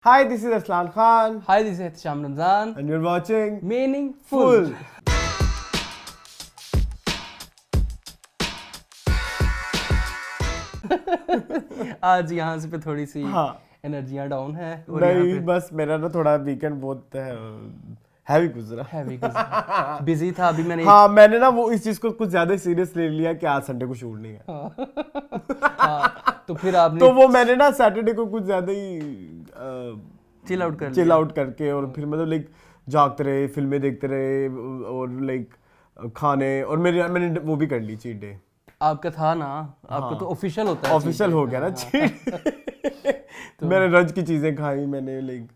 Hi, this is Aslan Khan. Hi, this is Ihtisham Ramzan. And you're watching Meaningful. आज यहाँ से पे थोड़ी सी एनर्जियाँ डाउन है और नहीं बस मेरा ना थोड़ा वीकेंड बहुत हैवी गुजरा बिजी था अभी मैंने मैंने ना वो इस चीज को कुछ ज्यादा सीरियस ले लिया कि आज संडे को शूट नहीं है तो फिर आपने तो वो मैंने ना सैटरडे को कुछ ज्यादा ही चिल आउट करके और फिर मतलब लाइक जागते रहे, फिल्में देखते रहे और लाइक खाने और मैंने वो भी कर ली चीट डे। आपका था ना, आपका तो ऑफिशियल होता है, ऑफिशियल हो गया ना चीट। तो मैंने रज की चीजें खाई, मैंने लाइक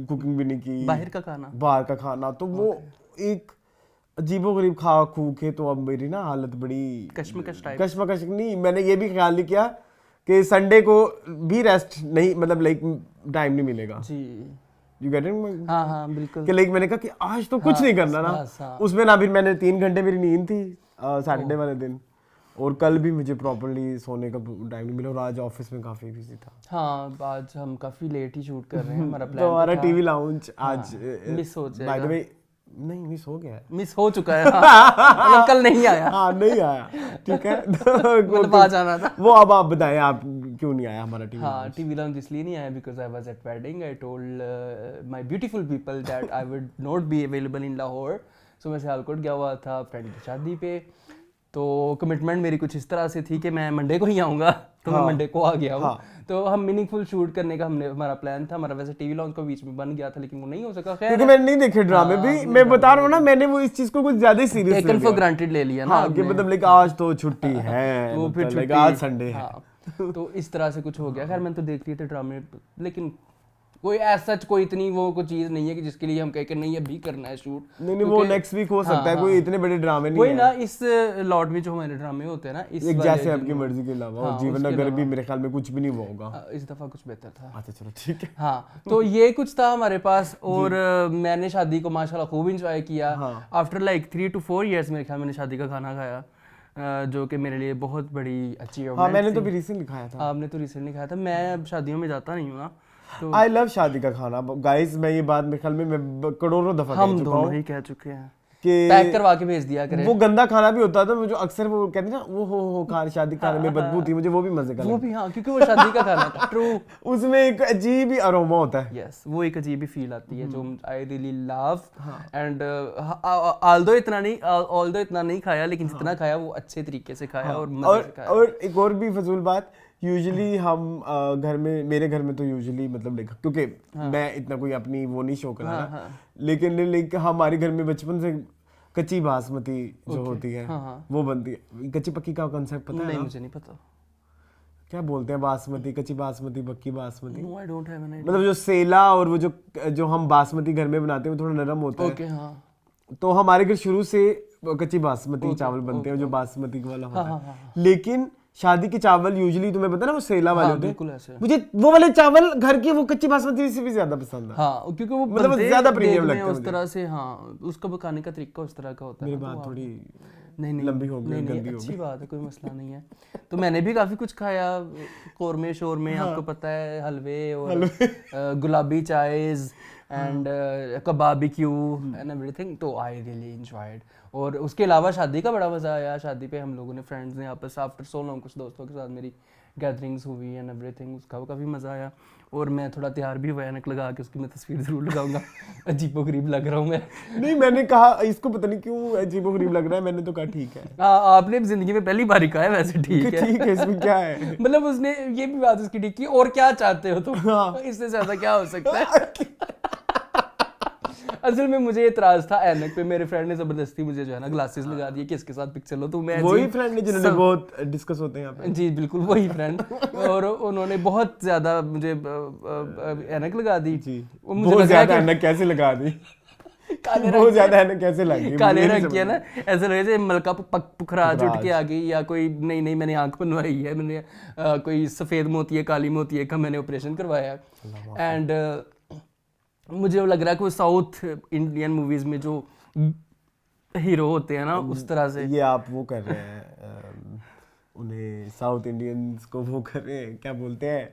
कुकिंग भी नहीं की, बाहर का खाना तो वो एक अजीबोगरीब खा खू के तो अब मेरी ना हालत बड़ी कश्मकश नहीं, मैंने ये भी ख्याल नहीं किया कि संडे को भी रेस्ट नहीं, मतलब लाइक टाइम नहीं मिलेगा जी, यू गेट इट? हाँ बिल्कुल कि लाइक मैंने कहा कि आज तो कुछ नहीं करना ना, उसमें ना फिर मैंने 3 घंटे मेरी नींद थी सैटरडे वाले दिन, और कल भी मुझे प्रॉपर्ली सोने का टाइम नहीं मिला और आज ऑफिस में काफी बिजी था। हाँ आज हम काफी लेट ही शूट कर रहे हैं, हमारा प्लान तो हमारा टीवी लाउंज आज मिस हो जाएगा। बाय द वे नहीं मिस हो गया है, मिस हो चुका है मतलब कल नहीं आया। नहीं आया, ठीक है मतलब आ जाना था वो। अब आप बताएं आप क्यों नहीं आया हमारा टीवी? हाँ टीवी लाउंज इसलिए नहीं आया because I was at wedding. I told my beautiful people that I would not be available in Lahore, so मैं सियालकोट गया हुआ था फ्रेंड की शादी पे, तो कमिटमेंट मेरी कुछ इस तरह से थी कि मैं मंडे को ही आऊँगा, तो मैं मंडे को आ गया हूँ। तो हम मीनिंगफुल शूट करने का हमारा प्लान था, हमारा वैसे टीवी लॉन्च को बीच में बन गया था लेकिन वो नहीं हो सका। खैर क्योंकि मैंने नहीं देखे ड्रामे भी, मैं बता रहा हूँ ना, मैंने वो इस चीज को कुछ ज्यादा सीरियस टेकन फॉर ग्रांटेड ले लिया ना कि मतलब लाइक आज तो छुट्टी है, वो फिर लाइक आज संडे है, तो इस तरह से कुछ हो गया। खैर मैंने तो देख लिए थे ड्रामे, लेकिन कोई ऐसा कोई इतनी वो कोई चीज नहीं है कि जिसके लिए हम कह के नहीं अभी करना है शूट। नहीं वो नेक्स्ट वीक हो सकता है, कोई इतने बड़े ड्रामे नहीं है। कोई ना इस लॉट में जो हमारे ड्रामे होते हैं ना, इस एक जैसे आपकी मर्जी के अलावा जीवन नगर भी मेरे ख्याल में कुछ भी नहीं हुआ होगा, इस दफा कुछ बेहतर था। अच्छा चलो ठीक है। हाँ तो ये कुछ था हमारे पास, और मैंने शादी को माशाल्लाह खूब इंजॉय किया। आफ्टर लाइक 3 to 4 years मेरे ख्याल मैंने शादी का खाना खाया, जो कि मेरे लिए बहुत बड़ी अचीवमेंट। मैंने तो भी रिसेंटली खाया था। आपने तो रिसेंटली खाया था, मैं अब शादियों में जाता नहीं हूँ ना, तो आई लव शादी का खाना गाइस। मैं ये बात मेरे ख्याल में मैं करोड़ों दफा कह चुका हूं, हम दोनों ही कह चुके हैं कि पैक करवा के भेज दिया करें। वो गंदा खाना भी होता था, जो अक्सर वो कहते हैं ना वो हो खाना, शादी खाने में बदबू थी, मुझे वो भी मजे का वो भी क्योंकि वो शादी का खाना था। ट्रू, उसमें एक अजीब ही अरोमा होता है। यस वो एक अजीब ही फील आती है जो I really love. And although इतना नहीं खाया, लेकिन जितना खाया वो अच्छे तरीके से खाया और मजे से खाया। और एक और भी फजूल बात, यूजुअली हम घर में, मेरे घर में तो यूजुअली मतलब लाइक क्योंकि मैं इतना कोई अपनी वो नहीं शो करा, लेकिन लाइक हमारे घर में बचपन से कच्ची बासमती जो होती है वो बनती है। कच्ची पक्की का कांसेप्ट पता है? नहीं मुझे नहीं पता क्या बोलते हैं, बासमती, कच्ची बासमती, पक्की basmati. No I don't have any. मतलब जो सेला और वो जो हम बासमती घर में बनाते हैं वो थोड़ा नरम होता है। ओके हाँ, तो हमारे घर शुरू से कच्ची बासमती चावल बनते हैं जो बासमती वाला होता है। लेकिन शादी के चावल यूजुअली तुम्हें पता है ना वो सेला वाले होते हैं, बिल्कुल ऐसे। मुझे वो वाले चावल घर की वो कच्ची बासमती से भी ज्यादा पसंद है। हाँ क्योंकि वो मतलब ज्यादा प्रीमियम लगता है उस तरह से। हाँ उसका पकाने का तरीका उस तरह का होता है। मेरी बात थोड़ी नहीं लंबी हो गई, नहीं अच्छी बात है, कोई मसला नहीं है। तो मैंने भी काफी कुछ खाया, कोरमे शोरमे, आपको पता है, हलवे और गुलाबी चायज एंड कबाबिक्यू एंड एवरीथिंग, तो आई रियली एंजॉयड। और उसके अलावा शादी का बड़ा मजा आया। शादी पे हम लोगों ने फ्रेंड्स ने आपस आफ्टर सो लॉन्ग कुछ दोस्तों के साथ मेरी गैदरिंग्स हुई एंड एवरीथिंग, उसका काफ़ी मज़ा आया। और मैं थोड़ा तैयार भी हुआ, ऐनक लगा के उसकी मैं तस्वीर ज़रूर लगाऊंगा। अजीबोगरीब लग रहा हूँ मैं। नहीं मैंने कहा इसको पता नहीं क्यों अजीबोगरीब लग रहा है, मैंने तो कहा ठीक है। आपने जिंदगी में पहली बार ही कहा है, वैसे ठीक है। ठीक है, इसमें क्या है? मतलब उसने ये भी बात उसकी ठीक की, और क्या चाहते हो तुम, इससे ज़्यादा क्या हो सकता है। असल में मुझे इतराज था ऐनक पे, मेरे फ्रेंड ने जबरदस्ती मुझे जो है ना ग्लासेस लगा दिए कि इसके साथ पिक्चर लो, तो मैं वही फ्रेंड ने जिन्होंने बहुत डिस्कस होते हैं यहाँ पे। जी बिल्कुल वही फ्रेंड, और उन्होंने बहुत ज्यादा मुझे ऐनक लगा दी जी। बहुत ज्यादा ऐनक कैसे लगा दी? बहुत ज्यादा ऐनक कैसे लगी? काले रंग की है ना, ऐसे लगे जैसे मलका पुखराज उठ के आ गई, या कोई नहीं मैंने आंख बनवाई है, मैंने कोई सफेद मोतिया काली मोतिया का मैंने ऑपरेशन करवाया। एंड मुझे लग रहा है कि वो साउथ इंडियन मूवीज में जो हीरो होते हैं ना उस तरह से। ये आप वो कर रहे हैं, उन्हें साउथ इंडियंस को वो कर रहे हैं, क्या बोलते हैं,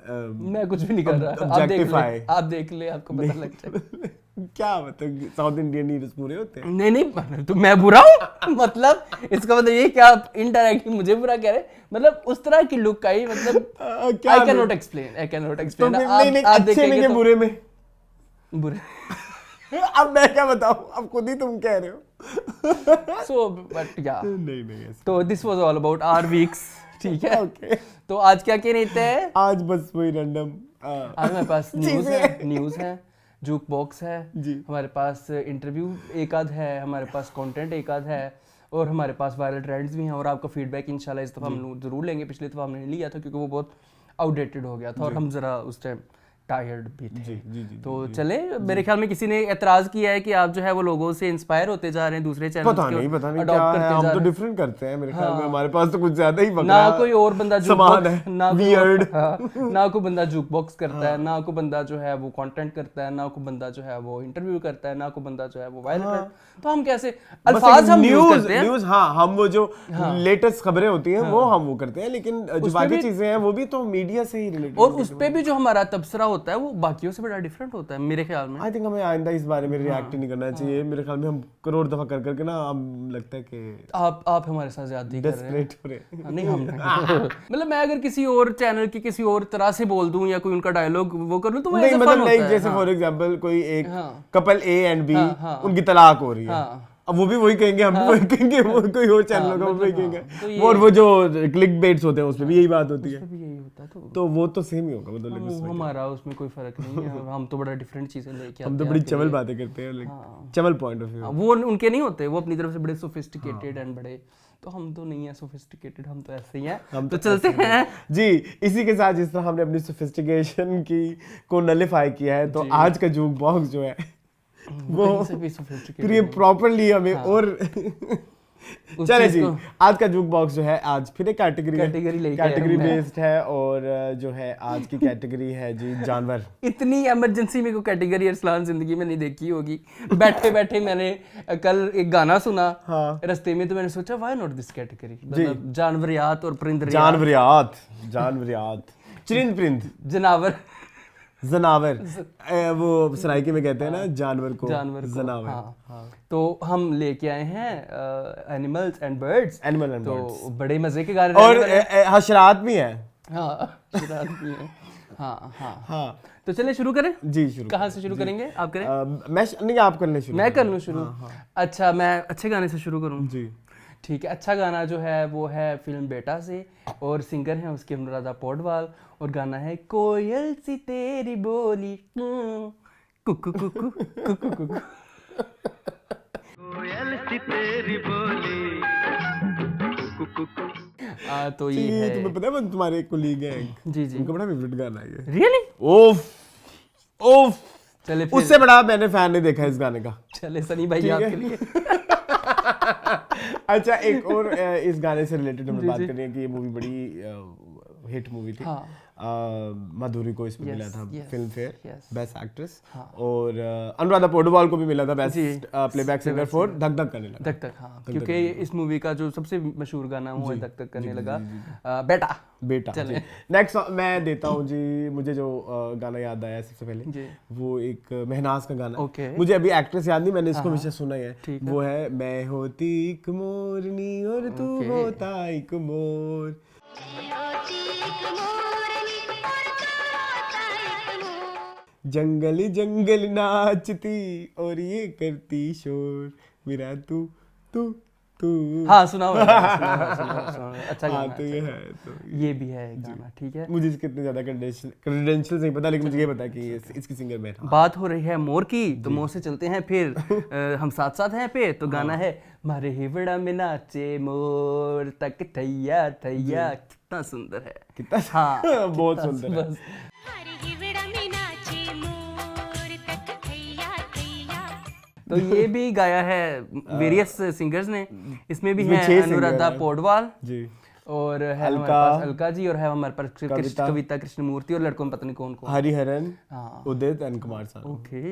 मैं कुछ भी नहीं कर रहा, objectify। आप देख ले आपको पता लग जाए। क्या मतलब साउथ इंडियन हीरोज पूरे होते हैं? नहीं तो मैं बुरा हूँ मतलब इसका मतलब ये कि आप इनडायरेक्टली मुझे बुरा कह रहे हैं, मतलब उस तरह की लुक आई, मतलब क्या आई कैन नॉट एक्सप्लेन। नहीं आप अच्छे नहीं है तो बुरे में। बुरे अब मैं क्या बताऊं, अब खुद ही तुम कह रहे हो। सो बट या नहीं ऐसा। तो this was all about our weeks, ठीक है। ओके तो आज क्या कह रहे थे? आज बस वही रैंडम आज हमारे पास न्यूज़ है, जूक बॉक्स है जी। हमारे पास, इंटरव्यू एक आध है हमारे पास, कंटेंट एक आध है, और हमारे पास वायरल ट्रेंड्स भी हैं, और आपका फीडबैक इंशाल्लाह इस दफ़ा हम ज़रूर लेंगे। पिछली दफ़ा हमने नहीं लिया था क्योंकि वो बहुत आउटडेटेड हो गया था और हम ज़रा उस टाइम टायर्ड भी थे। जी तो चले, मेरे ख्याल में किसी ने एतराज़ किया है कि आप जो है वो लोगों से इंस्पायर होते जा रहे हैं, दूसरे चैनल पता नहीं क्या है, हम तो डिफरेंट करते हैं मेरे ख्याल में। हमारे पास तो कुछ ज्यादा ही ना कोई और बंदा समान है, ना वियर्ड। ना कोई बंदा जुक बॉक्स करता है, ना कोई बंदा जो है वो कंटेंट करता है, ना कोई बंदा जो है वो इंटरव्यू करता है, ना कोई बंदा जो है वो वायरल करता है। तो हम कैसे अल्फाज हम यूज करते हैं। न्यूज़ हाँ, हम वो जो लेटेस्ट खबरें होती हैं वो हम वो करते हैं, लेकिन जो बाकी चीजें हैं वो भी तो मीडिया से ही रिलेटेड, और उस पे भी जो हमारा तबसरा होता है वो बाकियों से बड़ा डिफरेंट होता है मेरे ख्याल में। आई थिंक हमें आइंदा इस बारे में रिएक्ट नहीं करना चाहिए। मेरे ख्याल में हम करोड़ दफा कर करके ना हम लगता है कि आप हमारे साथ ज्यादती कर रहे हैं। डेस्परेट हो रहे हैं। नहीं हम मतलब मैं अगर किसी और चैनल की किसी और तरह से बोल दूं या कोई उनका डायलॉग वो कर लूं तो वो नहीं ऐसा मतलब फन लाइक होता है। जैसे फॉर एग्जांपल कोई एक हाँ। कपल ए एंड बी हाँ। उनकी तलाक हो रही है, हाँ। अब वो भी वही कहेंगे, हम भी वही कहेंगे, वो कोई और चैनल होगा वो वही कहेंगे। तो और वो जो क्लिक बेट्स होते हैं उसमें भी यही बात होती है, भी यही होता है। तो वो तो सेम ही होगा मतलब तो हमारा उसमें कोई फर्क नहीं है, हम तो बड़ा डिफरेंट चीजें लेके आते हैं। हम तो बड़ी चवल बातें करते हैं, लाइक चवल पॉइंट ऑफ व्यू। वो उनके नहीं होते, वो अपनी तरफ से बड़े सोफिस्टिकेटेड एंड बड़े, तो हम तो नहीं है सोफिस्टिकेटेड, हम तो ऐसे ही हैं। हम तो चलते हैं जी। इसी के साथ जिस तरह हमने अपनी सोफिस्टिकेशन की को नलिफाई किया है, तो आज का जूक बॉक्स जो है वो फिर ये प्रॉपर्ली हमें और चले जी। आज का जूक बॉक्स जो है आज फिर एक कैटेगरी बेस्ड है, और जो है आज की कैटेगरी है जी जानवर। इतनी इमरजेंसी में कोई कैटेगरी अरसलान जिंदगी में नहीं देखी होगी। बैठे बैठे मैंने कल एक गाना सुना रास्ते में, तो मैंने सोचा व्हाई नॉट दिस कैटेगरी, मतलब जानवरियात और परिंदरियात, चरिंद परिंद, जनावर वो सराइके में कहते हैं ना जानवर को जनावर। हाँ। तो हम लेके आए हैं एनिमल्स एंड बर्ड्स, तो बड़े मजे के गाने, और हशरात भी हैं। हशरात भी हैं। हाँ। तो चलिए शुरू करें जी। शुरू कहाँ से शुरू करेंगे, आप करें? मैं नहीं, आप कर लें शुरू। मैं कर लूँ शुरू? अच्छा, मैं अच्छे गाने से शुरू करूँ जी। ठीक है। अच्छा गाना जो है वो है फिल्म बेटा से, और सिंगर हैं उसके अनुराधा पौडवाल, और गाना है कोयल सी तेरी बोली कुकु कुकु कुकु कुकु, कोयल सी तेरी बोली कुकु कुकु। तो ये है, तुम्हें पता है वो तुम्हारे एक कोलीग है जी, उनका बड़ा फेवरेट गाना है ये। रियली? ओफ चले, उससे बड़ा मैंने फैन नहीं देखा इस गाने का। चले सनी भाई आपके लिए। अच्छा, एक और इस गाने से रिलेटेड हम बात करें कि ये मूवी बड़ी हिट मूवी थी। माधुरी को इसमें मिला था फिल्म फेयर बेस्ट एक्ट्रेस, और अनुराधा पौडवाल को भी मिला था बेस्ट प्लेबैक सिंगर फॉर धक धक करने लगा। धक धक, हाँ, क्योंकि इस मूवी का जो सबसे मशहूर गाना वो है धक धक करने लगा, बेटा। नेक्स्ट मैं देता हूँ जी, मुझे जो गाना याद आया सबसे पहले वो एक महनाज का गाना, मुझे अभी एक्ट्रेस याद नहीं, मैंने इसको हमेशा सुना है, वो है मैं होती एक मोरनी और तू होता एक मोर, जंगल जंगल नाचती और ये करती शोर, मेरा तू तू तू। हाँ सुना अच्छा गाना। तो ये है, तो ये भी है गाना, ठीक है। मुझे इसके इतने ज्यादा क्रेडेंशियल्स नहीं पता, लेकिन मुझे ये पता कि इसकी सिंगर मैं। बात हो रही है मोर की, तो मोर से चलते हैं फिर हम साथ साथ हैं पे, तो गाना है मारे हिवड़ा में नाचे मोर तक थैया थैया। कितना सुंदर है, कितना, हाँ बहुत सुंदर है। तो ये भी गाया है वेरियस सिंगर्स ने, इसमें भी है अनुराधा पौडवाल जी, और है हमारे पास अलका जी, और है हमारे पास कविता कृष्णमूर्ति, और लड़कों में पता नहीं कौन कौन, हरिहरन, उदित and Kumar Sanu. Okay,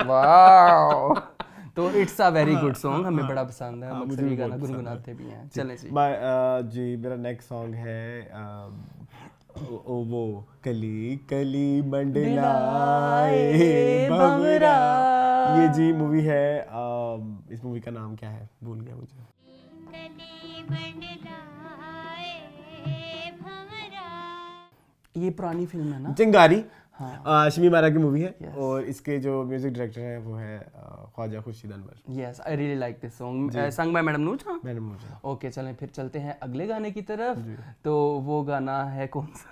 wow. तो it's a very good song, हमें बड़ा पसंद है, हम अक्सर ये गाना गुनगुनाते भी हैं। चलें जी। जी मेरा नेक्स्ट सॉन्ग है वो कली कली मंडलाए भंवरा, ये जी मूवी है। इस मूवी का नाम क्या है, भूल गया मुझे। ये पुरानी फिल्म है ना, चिंगारी। हाँ। शमी मारा की मूवी है और इसके जो म्यूजिक डायरेक्टर हैं वो है Khwaja Khurshid Anwar. Yes, I really like this song, sung by madam नूज। हाँ, मैडम नूज। ओके, चलें फिर चलते हैं अगले गाने की तरफ। तो वो गाना है कौन सा?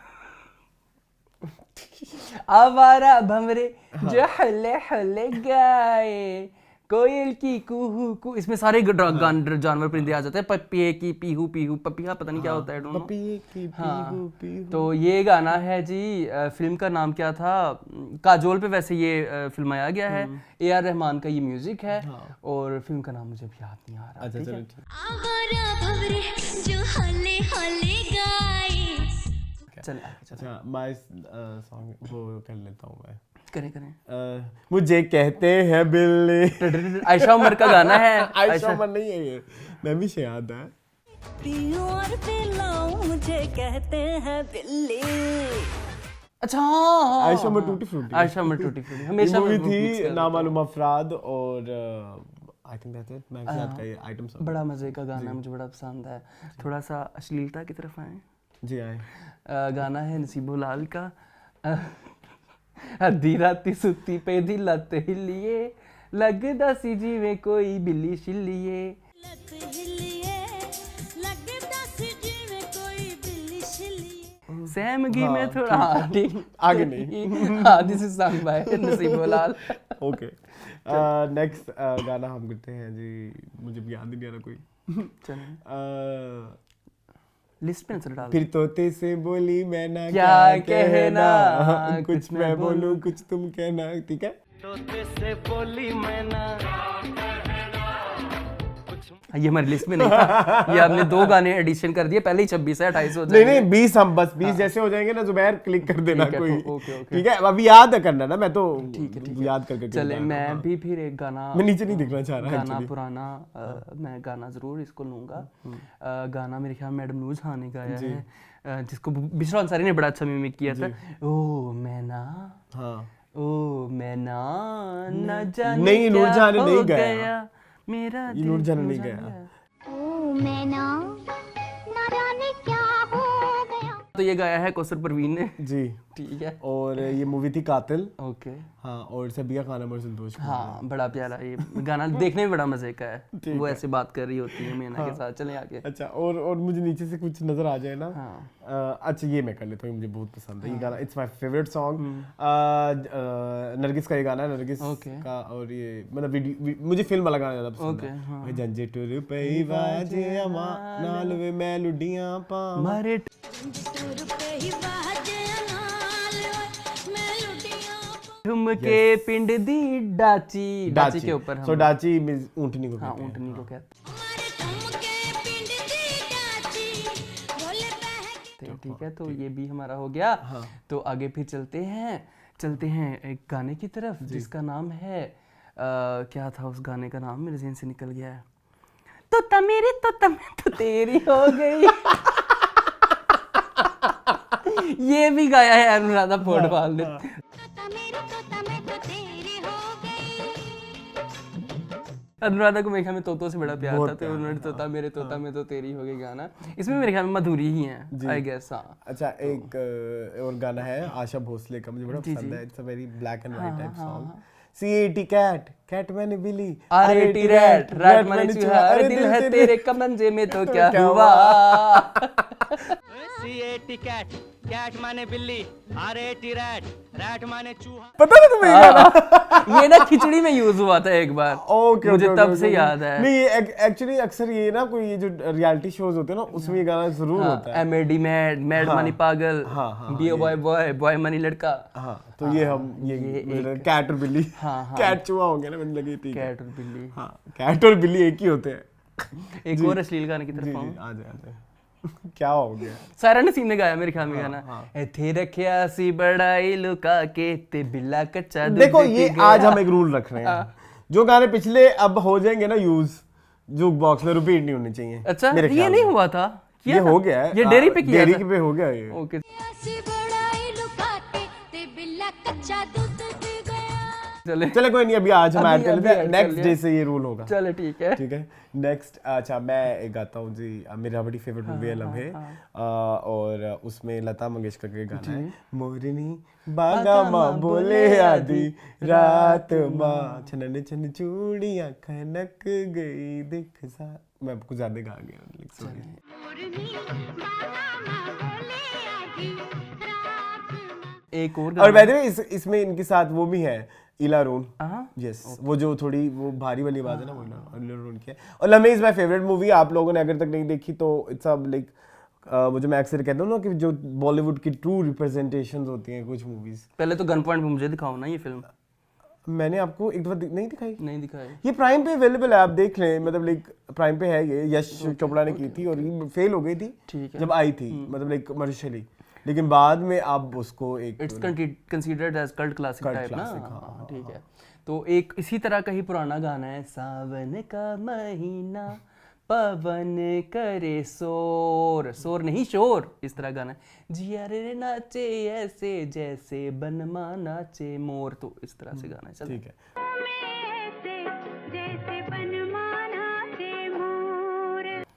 आवारा भंवरे जो हले हले गाए, कोयल की कुहू कू, इसमें सारे जानवर परिंदे आ जाते हैं। पपिए की पीहू पीहू, पपिया पता नहीं क्या होता है, डोंट नो। पपिए की हाँ, पीहू पीहू। तो ये गाना है जी, फिल्म का नाम क्या था, काजोल पे वैसे ये फिल्माया गया है। AR रहमान का ये म्यूजिक है और फिल्म का नाम मुझे याद नहीं आ रहा। अच्छा ठीक चलो है, ठीक। आवारा भंवरे जो हले हले गाए। चले आगे चले। अच्छा माय सॉन्ग वो कर लेता हूँ मैं। करें मुझे कहते हैं बिल्ली। आयशा उमर का गाना है। आयशा उमर नहीं है ये, मैं भी याद है। पियो और पिलाऊं मुझे कहते हैं बिल्ली। अच्छा हाँ, Ayesha Umar tutti frutti. Ayesha Umar tutti frutti हमेशा मूवी मैं mix थी कर नामालूम अफराद और आई थिंक दैट्स इट। मैं याद का ये आइटम सॉन्ग बड़ा मजे का गाना है, मुझे बड़ा पसंद है। थोड़ा सा अश्लीलता की तरफ आए। जी आए। गाना है नसीबो लाल का, अद्धी राती सुत्ती पे दी लत हिलिए, लगदा सी जिवें कोई बिल्ली छिलिए। लत हिलिए लगदा सी जिवें कोई बिल्ली छिलिए। सहमगी में थोड़ा, हाँ ठीक, आगे नहीं। हाँ, this is song by Naseebo Lal. Okay, next गाना हम करते हैं जी, मुझे भी याद नहीं आ रहा कोई। चलें लिस्ट पे आंसर डाल। फिर तोते से बोली मैं ना क्या कहना, कुछ मैं बोलूं कुछ तुम कहना। ठीक है, तोते से बोली मैं ना, ये हमारी लिस्ट में नहीं था, ये आपने 2 गाने एडिशन कर दिए, पहले ही 26 है, 28 हो जाएंगे। नहीं 20 हम बस 20 जैसे हो जाएंगे ना जुबैर क्लिक कर देना ठीक है, कोई। तो ओके। ठीक है, अभी याद करना ना, मैं तो ठीक है याद करके चले, मैं भी फिर एक गाना, मैं नीचे नहीं दिखना चाह रहा गाना actually। पुराना, मैं गाना जरूर इसको लूंगा। गाना मेरे ख्याल मैडम नूज हाँ ने गाया है, जिसको बिशरा अंसारी ने बड़ा अच्छा मिमिक किया था। ओ मैं ना, हाँ ओ मैं ना, न जाने नहीं, क्या नूरजहां ने हो नहीं गाया। गया मेरा ये दिल। नूरजहां ने नहीं नूरजहां गाया। ने ओ मैं ना जाने क्या हो गया। तो ये गाया है कौसर परवीन ने। जी, ठीक है, और ये मूवी थी कातिल। ओके। हाँ, और सबिया खानम और संतोष कुमार। हाँ, बड़ा प्यारा ये गाना, देखने में बड़ा मजे का है। वो ऐसे बात कर रही होती है मीना के साथ। चलें आगे। अच्छा, और मुझे नीचे से कुछ नजर आ जाए ना। हाँ। अच्छा ये मैं कर लेता हूँ, मुझे बहुत पसंद है ये गाना, it's my favourite song. Nargis का ये गाना है, नरगिस का, और ये मतलब मुझे फिल्म वाला गाना ज्यादा पसंद है। मैं जंजे टुर पई बाजे अमा नाल वे मैं लुडियां पा मारे ठुमके पिंड दी डाची के ऊपर हम। सो डाची मींस ऊंटनी को हाँ, कहते हैं। ऊँटनी को कहते हैं। ठीक है, तो ये भी हमारा हो गया। तो आगे फिर चलते हैं एक गाने की तरफ, जिसका नाम है क्या था उस गाने का नाम, मेरे ज़हन से निकल गया है। तोता मेरी तोता मैं तो तेरी हो गई। ये भी गाया है अनुराधा पौडवाल ने। अनुराधा को मेरे ख्याल में तोतों से बड़ा प्यार था, तो उन्होंने तोता मेरे तोता में तो तेरी हो गई गाना, इसमें मेरे ख्याल में मधुरी ही है आई गेस। हाँ, अच्छा, एक और गाना है आशा भोसले का, मुझे बड़ा पसंद है। It's a very black and white type song. CAT cat, cat मैंने बिली, RAT रैट, रैट माने चूहा, अरे दिल है तेरे कमंजे में तो क्या हुआ। CAT कैट, कैट माने बिल्ली, RAT रैट, रैट माने चूहा। पता है तुम्हें ये गाना? ये ना खिचड़ी में यूज हुआ था एक बार, मुझे तब से याद है। नहीं, ये एक्चुअली अक्सर ये ना कोई ये जो रियलिटी शोज होते हैं ना, उसमें ये गाना जरूर होता है। MAD मैड मानी पागल, BO बॉय मानी लड़का। हाँ, तो ये हम ये कैट और बिल्ली, कैट चूहा हो गया ना, मैंने लगी थी कैट और बिल्ली। हाँ, कैट और बिल्ली एक ही होते हैं। एक और अश्लील गाने की तरफ आऊं। आ जाए क्या हो गया? सारा नसीम ने गाया मेरे ख्याल में गाना, थे रखिया सी बड़ाई लुका के ते बिल्ला कच्चा दूध देखो, पी ये गया। आज हम एक रूल रख रहे हैं, जो गाने पिछले अब हो जाएंगे ना यूज, जुक बॉक्स में रिपीट नहीं होने चाहिए। अच्छा, मेरे ये ख्याल नहीं में। हुआ था ये हो गया है, ये डेयरी पे किया डेयरी था? पे हो गया ये। ओके चले कोई नहीं, अभी आज हम अभी- ऐड कर लेते हैं, अभी नेक्स्ट कर डे लिया। से ये रूल होगा। चले ठीक है। ठीक है, नेक्स्ट अच्छा मैं एक गाता हूँ जी, मेरा बड़ी फेवरेट मूवी है लम्हे, और उसमें लता मंगेशकर का गाना है, मोरनी बागा माँ बोले आधी रात माँ छनन छन चूड़ियाँ खनक गई देख सा, मैं कुछ ज्यादा गा गया, सॉरी। एक और और वैसे इसमें इनके साथ वो भी है इला रोन, हाँ यस वो जो थोड़ी वो भारी वाली आवाज है ना, वो इला रोन की है। और लम्हे इज माय फेवरेट मूवी, आप लोगों ने अगर तक नहीं देखी तो इट्स अ लाइक वो जो मैं अक्सर कहता हूँ ना कि जो बॉलीवुड की ट्रू रिप्रेजेंटेशंस होती हैं कुछ मूवीज। पहले तो गन पॉइंट पे मुझे दिखाओ ना ये फिल्म। मैंने आपको एक दफा नहीं दिखाई, नहीं दिखाई। ये प्राइम पे अवेलेबल है, आप देख लें, मतलब लाइक प्राइम पे है ये, यश चोपड़ा ने की थी और ये फेल हो गई थी ठीक है। जब आई थी, मतलब लाइक कमर्शियली, लेकिन बाद में आप उसको एक it's considered as cult classic Cult type ना। classic, हाँ, ठीक है। तो एक इसी तरह का ही पुराना गाना है, सावन का महीना पवन करे शोर, शोर नहीं शोर, इस तरह गाना है, जिया रे नाचे ऐसे जैसे बनमा नाचे मोर, तो इस तरह से गाना है। चल ठीक है।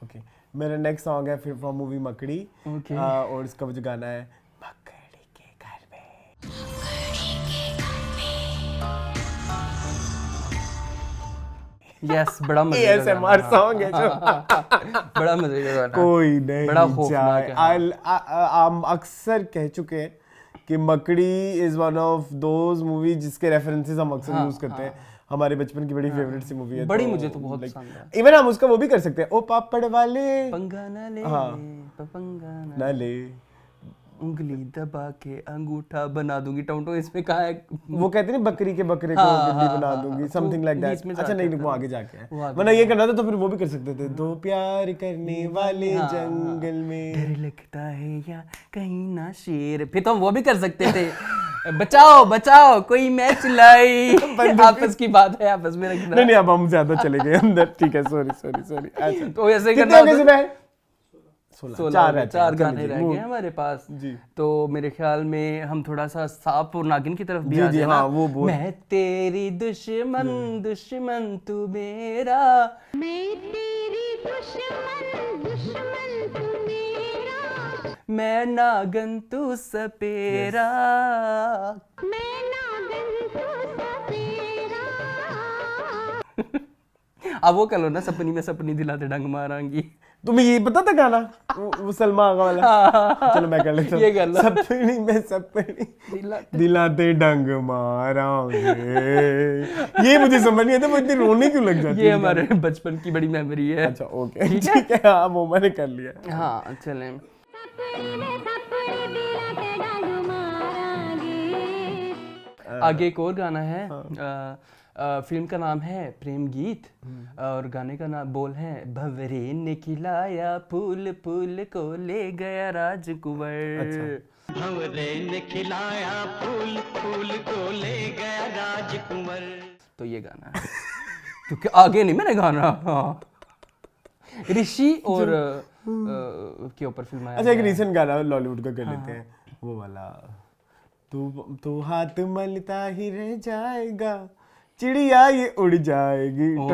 ओके, मेरा नेक्स्ट सॉन्ग है फिर फ्रॉम मूवी मकड़ी, Okay. और इसका जो गाना है मकड़ी के घर में। यस, बड़ा मजे का ASMR गाना। सॉन्ग है जो बड़ा मजे का गाना। कोई नहीं बड़ा खौफनाक जाए। है। हम अक्सर कह चुके हैं कि मकड़ी is one of those movie जिसके रेफरेंसेस हम अक्सर यूज करते हैं, हमारे बचपन की बड़ी फेवरेट सी मूवी है। बड़ी मुझे तो बहुत पसंद है। इवन हम उसका वो भी कर सकते हैं, ओ पापड़ वाले पंगा ना ले, हाँ। पंगा ना, ना ले, उंगली दबा के अंगूठा बना दूंगी, टोंटो इसमें कहा है। वो कहते हैं बकरी के बकरे को हाँ, बिल्ली हाँ, बना हाँ, दूंगी, हाँ, समथिंग लाइक बीच दैट। में अच्छा जाके नहीं, वो था। आगे जाके है, वो आगे वरना ये करना था तो फिर वो भी कर सकते थे, दो प्यार करने वाले जंगल में। डर लगता है या कहीं ना शेर, फिर तो हम वो भी कर सकते थे, बचाओ बचाओ कोई मैच लाई, आपस की बात है, आपस में रखना। नहीं अब हम ज्यादा चले गए अंदर, ठीक है, सॉरी। अच्छा तो ऐसे कितने करना हो गए होता- सुबह? 16 चार रहते हैं, चार चलिए गाने जी, रह वो- गए हमारे पास जी। तो मेरे ख्याल में हम थोड़ा सा सांप और नागिन की तरफ भी जी, आ जी, जाए हाँ, ना। वो बोल- मैं तेरी दुश्मन दुश्मन तू मेरा, मैं तेरी दुश्मन दुश्मन तू मेरा, मैं नागन तू सपेरा। मैं नागन तू सपेरा। अब वो कर लो ना, सपनी में सपनी दिलाते डंग मारांगी। तुम्हें ये पता था गाना, वो सलमा आगा वाला? चलो मैं कर लेता हूँ। ये कर लो। सपनी में सपनी दिलाते डंग मारांगे, ये मुझे समझ नहीं आता वो इतनी रोने क्यों लग जाती ये है। हमारे बचपन की बड़ी मेमोरी है। अच्छा ओके, ठीक है, हाँ वो मैंने कर लिया। हाँ चलें। सपने में सपने दिलाते डंग मारांगे। आगे एक और गाना है, फिल्म का नाम है प्रेम गीत, और गाने का नाम बोल है, भंवरे ने खिलाया फूल फूल को ले गया राजकुंवर। भंवरे ने खिलाया फूल फूल को ले गया राजकुंवर। तो ये गाना है, क्योंकि आगे नहीं मैंने गाना। हाँ, ऋषि और के ऊपर फिल्म आया। अच्छा एक रीसेंट गाना लॉलीवुड का कर लेते हैं, वो वाला, तू हाथ मलता ही रह जाएगा, चिड़िया ये उड़ जाएगी। ओके,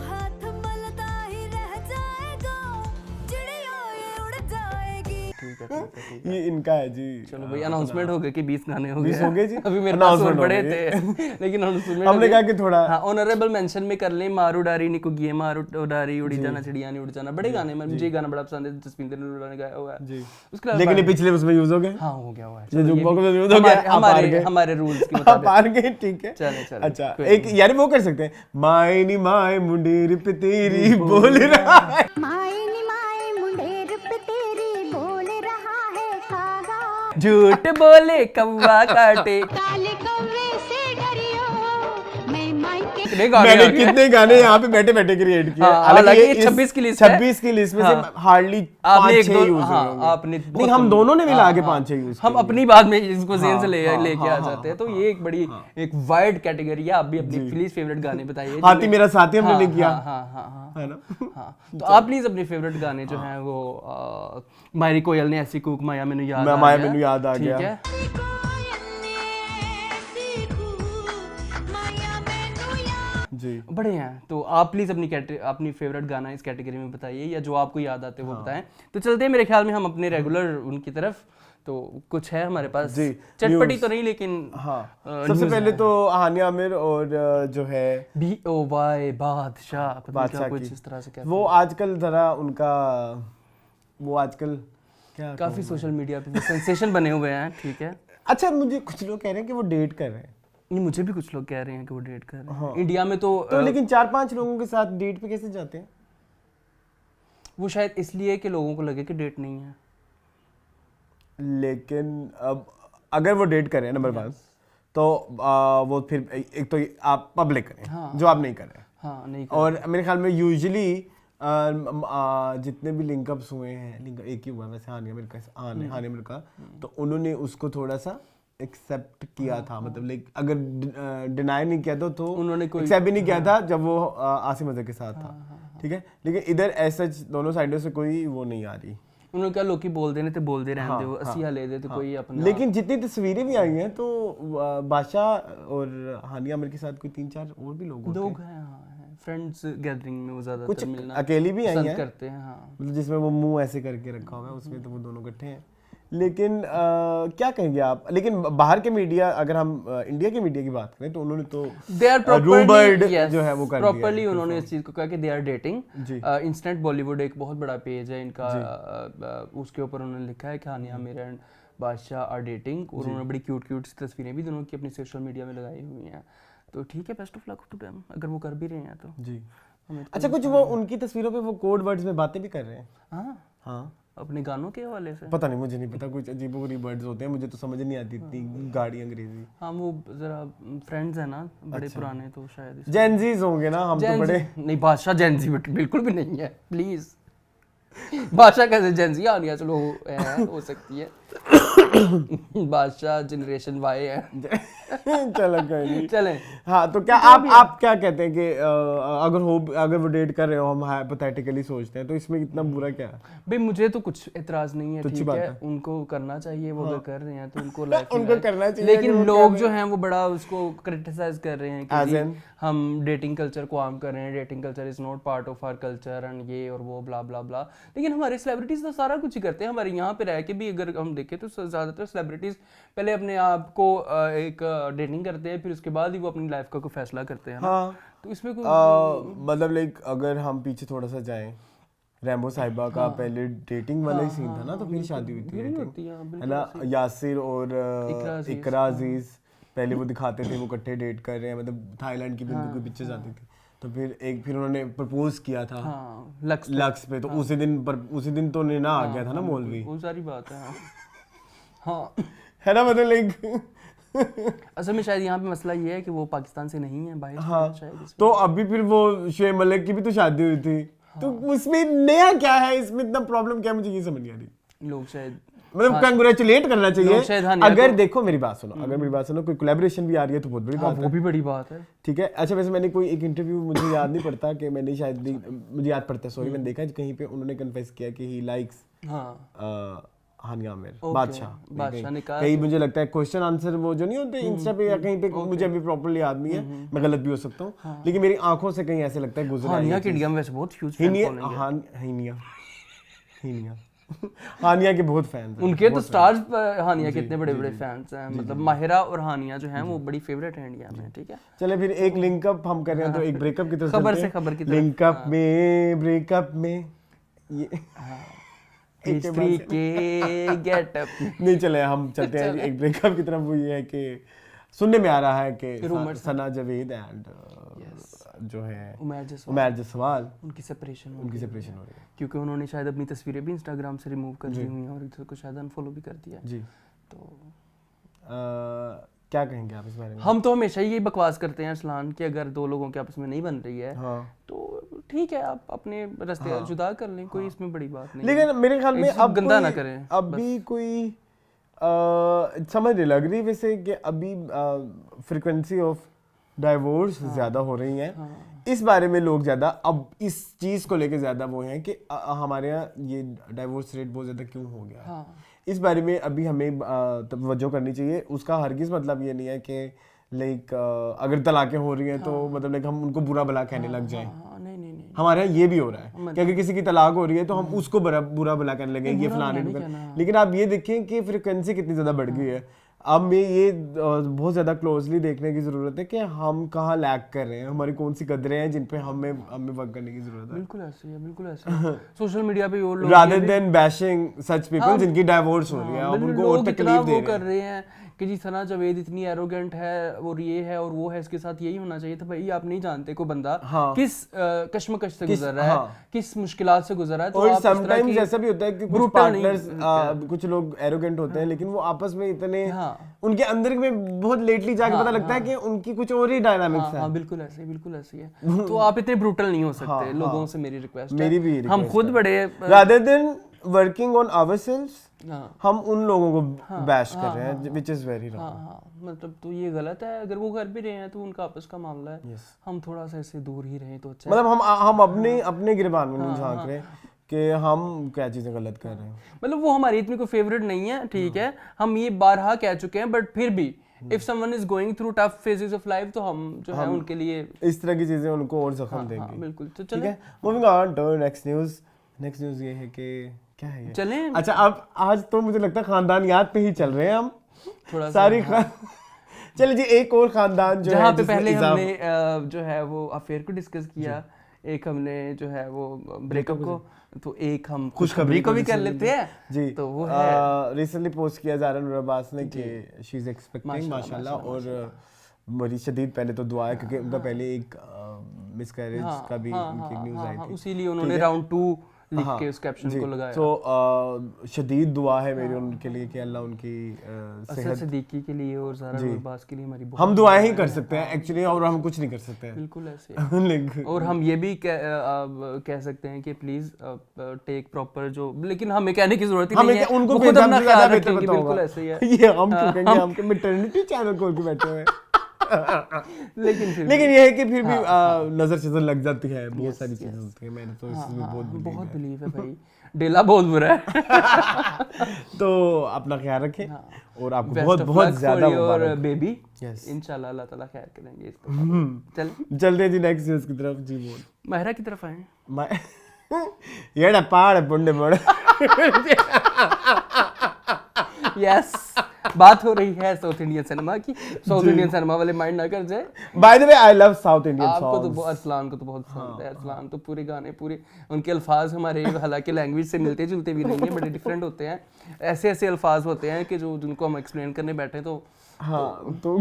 हाथ मलता ही रह जाएगा, चिड़िया ये उड़ जाएगी। ठीक है, ठीक है, ठीक है। ये इनका है जी। चलो भाई, अनाउंसमेंट हो गए कि 20 गाने हो गए। 20 हो गए जी? अभी मेरे पास और Announcement हो बड़े गए। थे, लेकिन अनाउंसमेंट हमने कहा कि थोड़ा हाँ ऑनरेबल मेंशन में कर लें, मारू डारी निको गिए मारू डारी उड़ी जाना चिड़िया नहीं उड़ जाना, बड़े गाने में मुझे ये गाना बड़ा पसंद है, जसविंदर ने गाया हुआ है जी। उसके अलावा लेकिन ये पिछले उसमें यूज हो गए, हाँ हो गया हुआ है। ये चलो, जो ये बॉक्स भी- में यूज हो गया, आप हार हमारे गए। हमारे रूल्स के आप मुताबिक। हार गए, ठीक है। चले, चले, अच्छा कोई एक यार वो कर सकते हैं, माय नी माय मुंडेर पे तेरी बोल रहा है। माए नी माए मुंडेर पे तेरी बोल रहा है कागा, झूठ बोले कौवा काटे। काले कौवे से डरियो, मैं मायके कितने गाने मैंने आ गए। कितने गाने यहाँ पे बैठे बैठे क्रिएट किए। हाँ, हालांकि ये 26 की लिस्ट है। 26 की लिस्ट में से हार्डली आपने 5-6 एक दो यूज हाँ होंगे। आपने नहीं, बहुत हम कम- दोनों ने मिला हाँ, के हाँ। 5-6 यूज हम अपनी बात में इसको जेन से हाँ, लेके आ हाँ, जाते हैं, तो ये एक बड़ी एक वाइड कैटेगरी है। आप भी अपनी प्लीज फेवरेट गाने बताइए। हाथी मेरा साथी हमने हाँ, नहीं किया हाँ, हाँ, हाँ, हाँ। है ना। हाँ, तो आप प्लीज अपने फेवरेट गाने जो हैं वो मायरी कोयल ने ऐसी कूक माया मैनू याद आ माया गया, मैनू याद आ ठीक गया। है। जी बड़े हैं, तो आप प्लीज अपनी फेवरेट गाना इस कैटेगरी में बताइए, या जो आपको याद आते हैं वो बताएं। तो चलते हैं मेरे ख्याल में हम अपने रेगुलर उनकी तरफ। तो कुछ है हमारे पास, जी, चटपटी news। तो नहीं लेकिन हाँ, सबसे पहले तो हानिया आमिर और जो है BOY बादशाह, पता नहीं बादशाह क्या कुछ की, इस तरह से कहते वो आजकल जरा उनका वो आजकल क्या हैं। काफी सोशल मीडिया पे सेंसेशन बने हुए हैं, ठीक है। अच्छा, मुझे कुछ लोग कह रहे हैं कि वो डेट कर रहे हैं। नहीं, मुझे भी कुछ लोग कह रहे हैं कि वो डेट कर रहे हैं। इंडिया में तो तो लेकिन 4-5 लोगों के साथ डेट पे कैसे जाते हैं? वो शायद इसलिए कि लोगों को लगे कि डेट नहीं है। लेकिन अब अगर वो डेट कर रहे हैं नंबर 1, तो वो फिर एक तो आप पब्लिक करें, जो आप नहीं कर रहे हैं। हाँ, नहीं और मेरे ख्याल में यूजुअली जितने भी लिंकअप्स हुए हैं, लिंक एक ही हुआ है वैसे हानिया मिर्जा का, तो उन्होंने उसको थोड़ा सा एक्सेप्ट किया था, मतलब लाइक अगर डिनाई नहीं किया तो उन्होंने कोई एक्सेप्ट भी नहीं किया था जब वो आसिम अजहर के साथ था, ठीक है। लेकिन इधर ऐसा दोनों साइडों से कोई वो नहीं आ रही। उन्होंने कहा लोग बोल देने थे, बोलते रहने दो, अस्सी हले दे तो कोई अपना। लेकिन जितनी तस्वीरें भी आई हैं तो बादशाह और हानिया आमिर के साथ कोई 3-4 और भी लोग होते हैं। लोग हैं, हाँ, फ्रेंड्स गैदरिंग में वो ज्यादातर कुछ मिलना अकेली भी आई पसंद हैं, करते हैं। हाँ, मतलब जिसमें वो मुंह ऐसे करके रखा हुआ है, उसमें तो वो दोनों इकट्ठे हैं। लेकिन क्या कहेंगे आप? लेकिन बाहर के मीडिया, अगर हम इंडिया के मीडिया की बात करें तो उन्होंने तो दे आर रूमर्ड जो है वो कर दिया प्रॉपर्ली उन्होंने इस चीज को कहा कि दे आर डेटिंग। जी। इंस्टेंट बॉलीवुड एक बहुत बड़ा पेज है इनका, उसके ऊपर उन्होंने लिखा है कि हानिया आमिर एंड बादशाह आर डेटिंग, और उन्होंने बड़ी क्यूट क्यूट तस्वीरें भी दोनों की अपनी सोशल मीडिया में लगाई हुई हैं। तो ठीक है, best of luck to them अगर वो कर भी रहे हैं तो। जी। हमें तो- अच्छा, कुछ वो उनकी तस्वीरों पे वो कोड वर्ड्स में बातें भी कर रहे हैं। हाँ, हाँ, अपने गानों के हवाले से। पता नहीं, मुझे नहीं पता, कुछ अजीबोगरीब वर्ड्स होते हैं, मुझे तो समझ नहीं आती इतनी गाढ़ी अंग्रेजी। हाँ, वो जरा फ्रेंड्स है ना बड़े पुराने, तो शायद जेनजीज होंगे ना, हम तो बड़े। नहीं, बादशाह जेंजी बिल्कुल भी नहीं है, प्लीज। बादशाह कैसे जेंजी? आनिया चलो हो सकती है। बादशाह जनरेशन वाई है। चलो कोई नहीं। चलें। हाँ, तो क्या आप क्या कहते हैं कि अगर वो डेट कर रहे हो, हम हाइपोथेटिकली सोचते हैं, तो इसमें इतना बुरा क्या है? भाई मुझे तो कुछ एतराज नहीं है, तो अच्छी ठीक बात है, है। उनको करना चाहिए, वो अगर कर रहे हैं तो उनको लाइफ उनको करना चाहिए, लेकिन अगर वो लोग कर जो हैं वो बड़ा उसको क्रिटिसाइज कर रहे हैं As कि in? हम डेटिंग कल्चर को आम कर रहे हैं, dating culture is not part of our culture and ये और वो ब्ला ब्ला ब्ला। लेकिन हमारे सेलिब्रिटीज तो सारा कुछ ही करते हैं। हमारे यहाँ पे रह के भी अगर हम देखें तो ज़्यादातर सेलिब्रिटीज पहले अपने आप को एक डेटिंग करते हैं, फिर उसके बाद ही वो अपनी लाइफ का कोई फैसला करते हैं ना। हाँ, तो इसमें कोई मतलब लाइक अगर हम पीछे थोड़ा सा जाएं, रैम्बो साहिबा का पहले डेटिंग वाला ही सीन था ना, तो फिर शादी हुई थी, I think, है ना। यासिर और इकरा अजीज पहले वो दिखाते थे वो इकट्ठे डेट कर रहे हैं, मतलब थाईलैंड की भी उनकी पिक्चर्स आती थी, तो फिर उन्होंने प्रपोज किया था लक्स पे, तो उसी दिन तो निना आ गया था ना मौलवी, वो सारी बात है। हाँ, है ना, मतलब लाइक असल में शायद यहाँ पे मसला ये है कि वो पाकिस्तान से नहीं है, बाहर से हाँ, शायद इसमें। तो अभी फिर वो शुएब मलिक की भी तो शादी हुई थी, तो उसमें नया क्या है, इसमें इतना प्रॉब्लम क्या है, मुझे ये समझ नहीं आ रही। लोग शायद मतलब कंग्रेचुलेट करना लोग शायद चाहिए हानिया अगर को- देखो मेरी बात सुनो, अगर मेरी बात सुनो, कोई कोलैबोरेशन भी आ रही है तो बहुत बड़ी हाँ, बात वो है, भी बड़ी बात है। ठीक है। अच्छा, वैसे मैंने कोई एक इंटरव्यू, मुझे याद नहीं पड़ता कि मैंने शायद मुझे याद पड़ता है, सॉरी, मैंने देखा कहीं पे उन्होंने कन्फेस किया कि ही लाइक्स हाँ, हानिया आमिर, Okay, बादशाह बादशाह ने कहा कहीं मुझे लगता है क्वेश्चन आंसर वो जो नहीं होते इंस्टा पे या कहीं पे, मुझे अभी प्रॉपर्ली याद नहीं है, मैं गलत भी हो सकता हूँ, लेकिन मेरी आंखों से कहीं ऐसे लगता है गुजरा हानिया के इंडिया में वैसे बहुत ह्यूज फैन फॉलोइंग है। हानिया के बहुत फैंस हैं। उनके तो स्टार्स हानिया के इतने बड़े बड़े फैंस हैं, मतलब माहिरा और हानिया जो हैं वो बड़ी फेवरेट हैं इंडिया में, ठीक है। चले फिर एक लिंकअप हम कर रहे हैं, तो एक ब्रेकअप की तरफ खबर चलते से हैं। खबर की तरफ। लिंकअप में, ब्रेकअप में, ये हिस्ट्री के गेटअप नहीं, चले हम चलते हैं एक ब्रेकअप की तरफ। वो ये है कि सुनने में आ रहा है कि सना जावेद एंड जो है उमैर जसवाल उनकी सेपरेशन हो रही है, क्योंकि उन्होंने शायद अपनी तस्वीरें भी इंस्टाग्राम से रिमूव कर दी हुई हैं और इधर को शायद अनफॉलो भी कर दिया। जी। तो क्या कहेंगे आप इस बारे में? हम तो हमेशा ही यही बकवास करते हैं अरसलान कि अगर दो लोगों के आपस में नहीं बन रही है हाँ तो ठीक है, आप अपने रास्ते जुदा कर लें, कोई इसमें बड़ी बात नहीं। लेकिन मेरे ख्याल में एक दूसरे अब को गंदा ना कोई- करें, अभी कोई समझ नहीं लग रही वैसे कि अभी फ्रीक्वेंसी ऑफ डाइवोर्स ज़्यादा हो रही हैं। इस बारे में लोग ज़्यादा अब इस चीज़ को लेके ज़्यादा वो हैं कि हमारे यहाँ ये डाइवोर्स रेट बहुत ज़्यादा क्यों हो गया। इस बारे में अभी हमें तवज्जो करनी चाहिए। उसका हरगिज़ मतलब ये नहीं है कि लाइक अगर तलाक़ें हो रही हैं तो मतलब लाइक हम उनको बुरा भला कहने लग जाएं। नहीं नहीं नहीं, हमारे यहाँ ये भी हो रहा है कि अगर किसी की तलाक हो रही है तो हम उसको बुरा भला कहने लगे, ये फलाने ढिमकाने। लेकिन आप ये देखें कि फ्रिक्वेंसी कितनी ज़्यादा बढ़ गई है। अब में ये बहुत ज़्यादा क्लोजली देखने की ज़रूरत है कि हम कहाँ लैग कर रहे हैं, हमारी कौन सी कदरें हैं जिन पे हमें वर्क करने की ज़रूरत है। बिल्कुल ऐसे ही है, बिल्कुल ऐसे ही है। सोशल मीडिया पे वो लोग rather than bashing such people जिनकी डाइवोर्स हो रही है, अब उनको और लोग इतना तकलीफ दे वो रहे कर हैं। रहे हैं कि जी सना जावेद इतनी एरोगेंट है और ये है और वो है, इसके साथ यही होना चाहिए था। भाई आप नहीं जानते कोई बंदा किस कश्मकश से गुजर रहा है, किस मुश्किलात से गुजर रहा है। तो और आप इस तरह समटाइम्स की ऐसा भी होता है कि कुछ brutal नहीं- पार्टनर्स कुछ लोग एरोगेंट होते हैं लेकिन वो आपस में इतने उनके अंदर में बहुत लेटली जाके पता लगता है कि उनकी कुछ और ही डायनामिक्स है। हाँ बिल्कुल ऐसे ही, बिल्कुल ऐसे ही है। तो आप इतने ब्रूटल नहीं हो सकते। लोगों से मेरी रिक्वेस्ट है, मेरी भी हम request खुद है। बड़े rather than working on ourselves हाँ हम उन लोगों को बैश कर रहे हैं व्हिच इज वेरी रॉन्ग। हाँ मतलब तो ये गलत है। अगर वो कर भी रहे हैं तो उनका आपस का मामला है, हम थोड़ा सा इससे दूर ही रहें तो अच्छा है। मतलब हम अपने गिरबान में नहीं झांक रहे कि हम क्या चीजें गलत कर रहे हैं। मतलब वो हमारी इतनी कोई फेवरेट नहीं है, ठीक है, हम ये बारहा कह चुके हैं, बट फिर भी if someone is going through tough phases of life तो हम जो है उनके लिए इस तरह की चीजें उनको और जख्म देंगी। बिल्कुल। तो ठीक चलें है, moving on to next news ये है कि क्या है ये? चलें अच्छा, अब आज तो मुझे लगता है खानदानियात पे ही चल रहे हैं हम थोड़ा सारी चलिए जी, एक और खानदान जो जहाँ है पे जिसमें पहले इजाफा- हमने जो है वो अफेयर को डिस्कस किया, एक हमने जो है वो ब्रेकअप को, तो एक हम खुशखबरी को भी कर लेते हैं जी। तो वो है रिसेंटली पोस्ट किया जा रहा है नूर अब्बास ने कि शी इज एक्सपेक्टिंग माशाल्लाह और बड़ी शदीद पहले तो दुआ है क्योंकि उनका पहले एक मिसकैरेज का भी उनकी न्यूज़ आई थी। इसीलिए उन्होंने राउंड 2 लिख के उस कैप्शन को लगाया। तो शदीद दुआ है मेरी उनके लिए कि अल्लाह उनकी असद सिद्दीकी के लिए और ज़ारा नूरबाज के लिए हमारी बहुत हम दुआएं ही कर सकते हैं एक्चुअली, और हम कुछ नहीं कर सकते हैं। बिल्कुल ऐसे Like, और हम ये भी कह सकते हैं कि प्लीज टेक प्रॉपर जो, लेकिन हमें कहने की जरूरत ही हमें नहीं है, उनको वो खुद बेहतर अपना से ज़्यादा ख्याल बेहतर रखेंगे। पता बिल्कुल होगा। ऐसे ही है। ये हम क्यों कहेंगे, हम मैटरनिटी चैनल खोल के बैठे हुए हैं। लेकिन ये है कि फिर भी नजर लग जाती है, बहुत सारी चीजें होती है। मैंने तो इसमें बहुत बिलीव है भाई, डेला बहुत बुरा है। तो अपना ख्याल रखें और आपको Best बहुत of बहुत luck ज्यादा for your Mubarak. baby। Yes. इंशाल्लाह अल्लाह ताला खैर करेंगे इस पर। चल जल्दी जी नेक्स्ट न्यूज़ की तरफ। जी बोल माहिरा की तरफ आए। ये पहाड़ पुंडे बड़ यस, बात हो रही है साउथ इंडियन सिनेमा की। साउथ इंडियन सिनेमा वाले माइंड ना कर जाए। By the way I love south Indian आपको तो सॉन्ग्स। बहुत, अरसलान को तो बहुत पसंद है। अरसलान तो पूरे गाने, पूरे उनके अल्फाज हमारे हालांकि लैंग्वेज से मिलते जुलते भी नहीं है, बड़े डिफरेंट होते हैं। ऐसे ऐसे अल्फाज होते हैं कि जो जिनको हम एक्सप्लेन करने बैठे तो तो